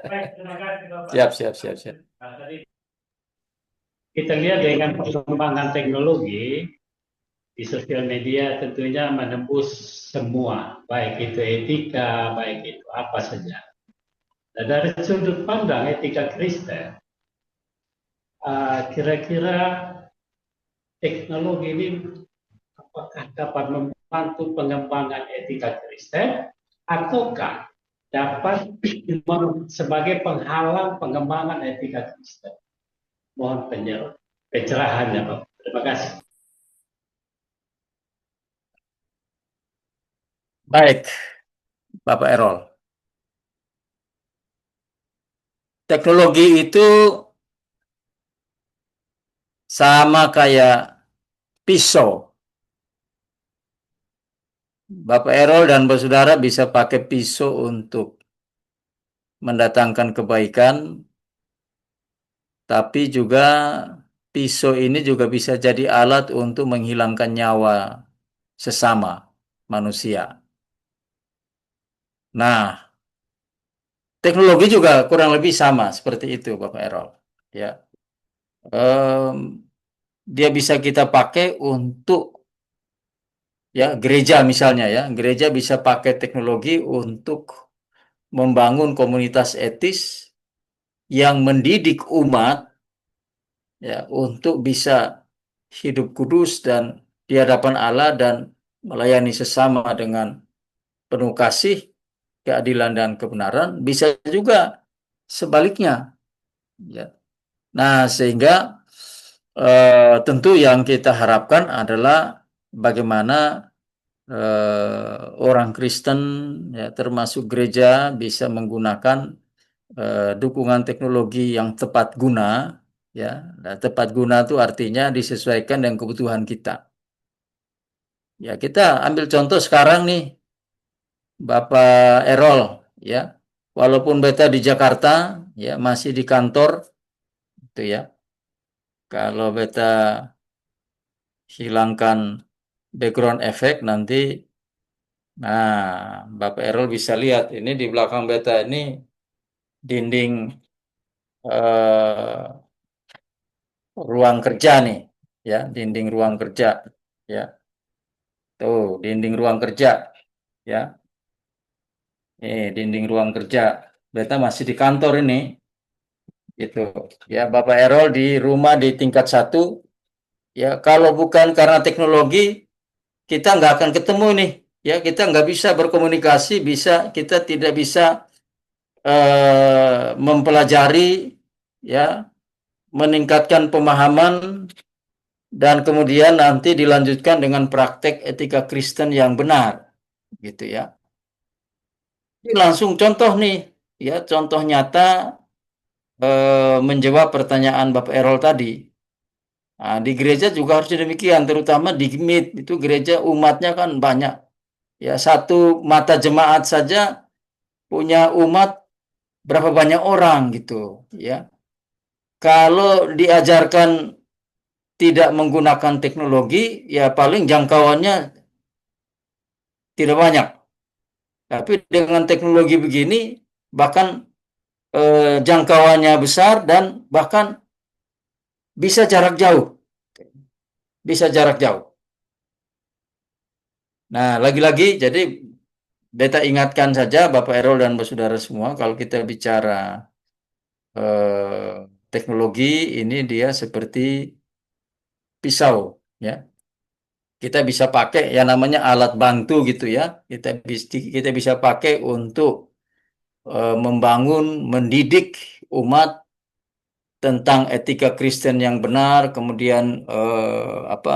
Baik, terima kasih, Bapak. Siap, siap, siap, siap. Nah, tadi Kita lihat dengan perkembangan teknologi di sosial media tentunya menembus semua, baik itu etika, baik itu apa saja. Nah, dari sudut pandang etika Kristen, kira-kira teknologi ini apakah dapat membantu pengembangan etika Kristen ataukah dapat sebagai penghalang pengembangan etika Kristen? Mohon pencerahannya, Pak. Terima kasih. Baik, Bapak Errol. Teknologi itu sama kayak pisau. Bapak Errol dan Saudara bisa pakai pisau untuk mendatangkan kebaikan, tapi juga pisau ini juga bisa jadi alat untuk menghilangkan nyawa sesama manusia. Nah, teknologi juga kurang lebih sama seperti itu, Bapak Errol. Ya, dia bisa kita pakai untuk ya gereja misalnya ya, gereja bisa pakai teknologi untuk membangun komunitas etis yang mendidik umat ya untuk bisa hidup kudus dan di hadapan Allah dan melayani sesama dengan penuh kasih, keadilan dan kebenaran. Bisa juga sebaliknya ya. Nah, sehingga tentu yang kita harapkan adalah bagaimana orang Kristen ya, termasuk gereja bisa menggunakan dukungan teknologi yang tepat guna ya. Nah, tepat guna itu artinya disesuaikan dengan kebutuhan kita. Ya, kita ambil contoh sekarang nih Bapak Errol ya. Walaupun beta di Jakarta ya masih di kantor itu ya. Kalau beta hilangkan background effect nanti, nah Bapak Errol bisa lihat ini di belakang beta ini dinding eh, ruang kerja nih ya, dinding ruang kerja ya. Tuh, dinding ruang kerja ya. Dinding ruang kerja. Beta masih di kantor ini gitu. Ya, Bapak Errol di rumah di tingkat 1 ya, kalau bukan karena teknologi kita nggak akan ketemu nih ya, kita nggak bisa berkomunikasi, kita tidak bisa mempelajari ya, meningkatkan pemahaman dan kemudian nanti dilanjutkan dengan praktek etika Kristen yang benar gitu ya. Ini langsung contoh nih ya, contoh nyata menjawab pertanyaan Bapak Errol tadi. Nah, di gereja juga harus demikian, terutama di MIT itu gereja umatnya kan banyak. Ya, satu mata jemaat saja punya umat berapa banyak orang gitu, ya. Kalau diajarkan tidak menggunakan teknologi, ya paling jangkauannya tidak banyak. Tapi dengan teknologi begini, bahkan jangkauannya besar dan bahkan bisa jarak jauh, bisa jarak jauh. Nah, lagi-lagi, jadi beta ingatkan saja Bapak Errol dan Saudara semua, kalau kita bicara teknologi ini dia seperti pisau ya. Kita bisa pakai yang namanya alat bantu gitu ya. Kita bisa pakai untuk membangun, mendidik umat tentang etika Kristen yang benar, kemudian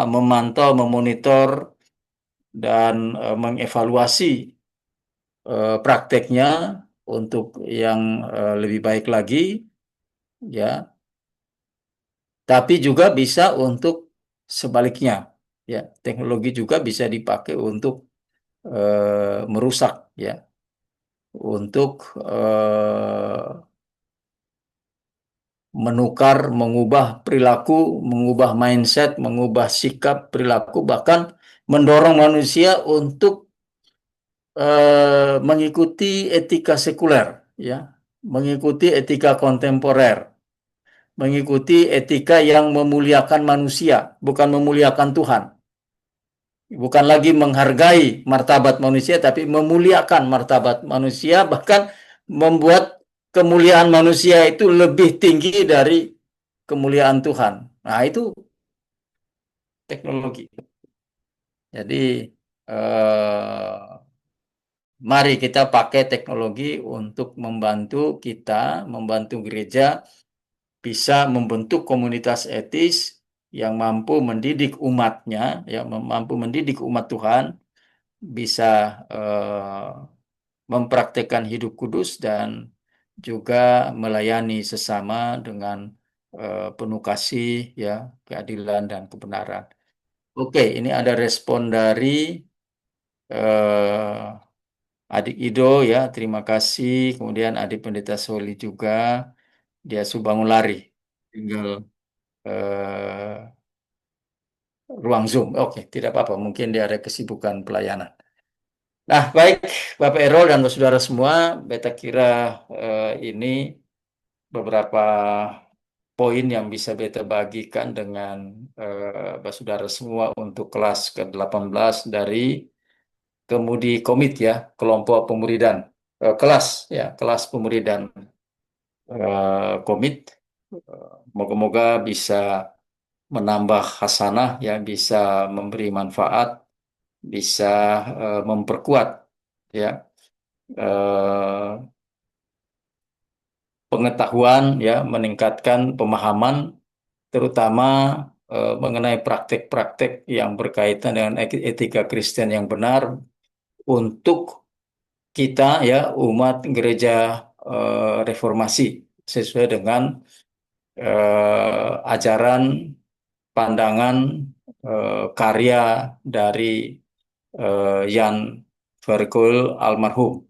memantau, memonitor dan mengevaluasi prakteknya untuk yang lebih baik lagi, ya. Tapi juga bisa untuk sebaliknya, ya. Teknologi juga bisa dipakai untuk merusak, ya, untuk menukar, mengubah perilaku, mengubah mindset, mengubah sikap perilaku, bahkan mendorong manusia untuk mengikuti etika sekuler, ya, mengikuti etika kontemporer, mengikuti etika yang memuliakan manusia, bukan memuliakan Tuhan. Bukan lagi menghargai martabat manusia, tapi memuliakan martabat manusia, bahkan membuat kemuliaan manusia itu lebih tinggi dari kemuliaan Tuhan. Nah, itu teknologi. Jadi, mari kita pakai teknologi untuk membantu kita, membantu gereja bisa membentuk komunitas etis yang mampu mendidik umatnya, ya, mampu mendidik umat Tuhan, bisa mempraktekkan hidup kudus dan juga melayani sesama dengan penuh kasih, ya, keadilan dan kebenaran. Oke, ini ada respon dari eh, Adik Ido, ya, terima kasih. Kemudian Adik Pendeta Soli juga, dia bangun lari, tinggal eh, ruang Zoom. Oke, tidak apa-apa, mungkin dia ada kesibukan pelayanan. Nah, baik Bapak Errol dan saudara semua, beta kira ini beberapa poin yang bisa beta bagikan dengan saudara semua untuk kelas ke-18 dari Kemudi Komit, ya, kelompok pemuridan, kelas pemuridan Komit. Moga-moga bisa menambah hasanah, ya, bisa memberi manfaat, bisa memperkuat, ya, eh, pengetahuan, ya, meningkatkan pemahaman terutama mengenai praktek-praktek yang berkaitan dengan etika Kristen yang benar untuk kita, ya, umat gereja reformasi, sesuai dengan ajaran, pandangan, karya dari Jan Verkuil almarhum.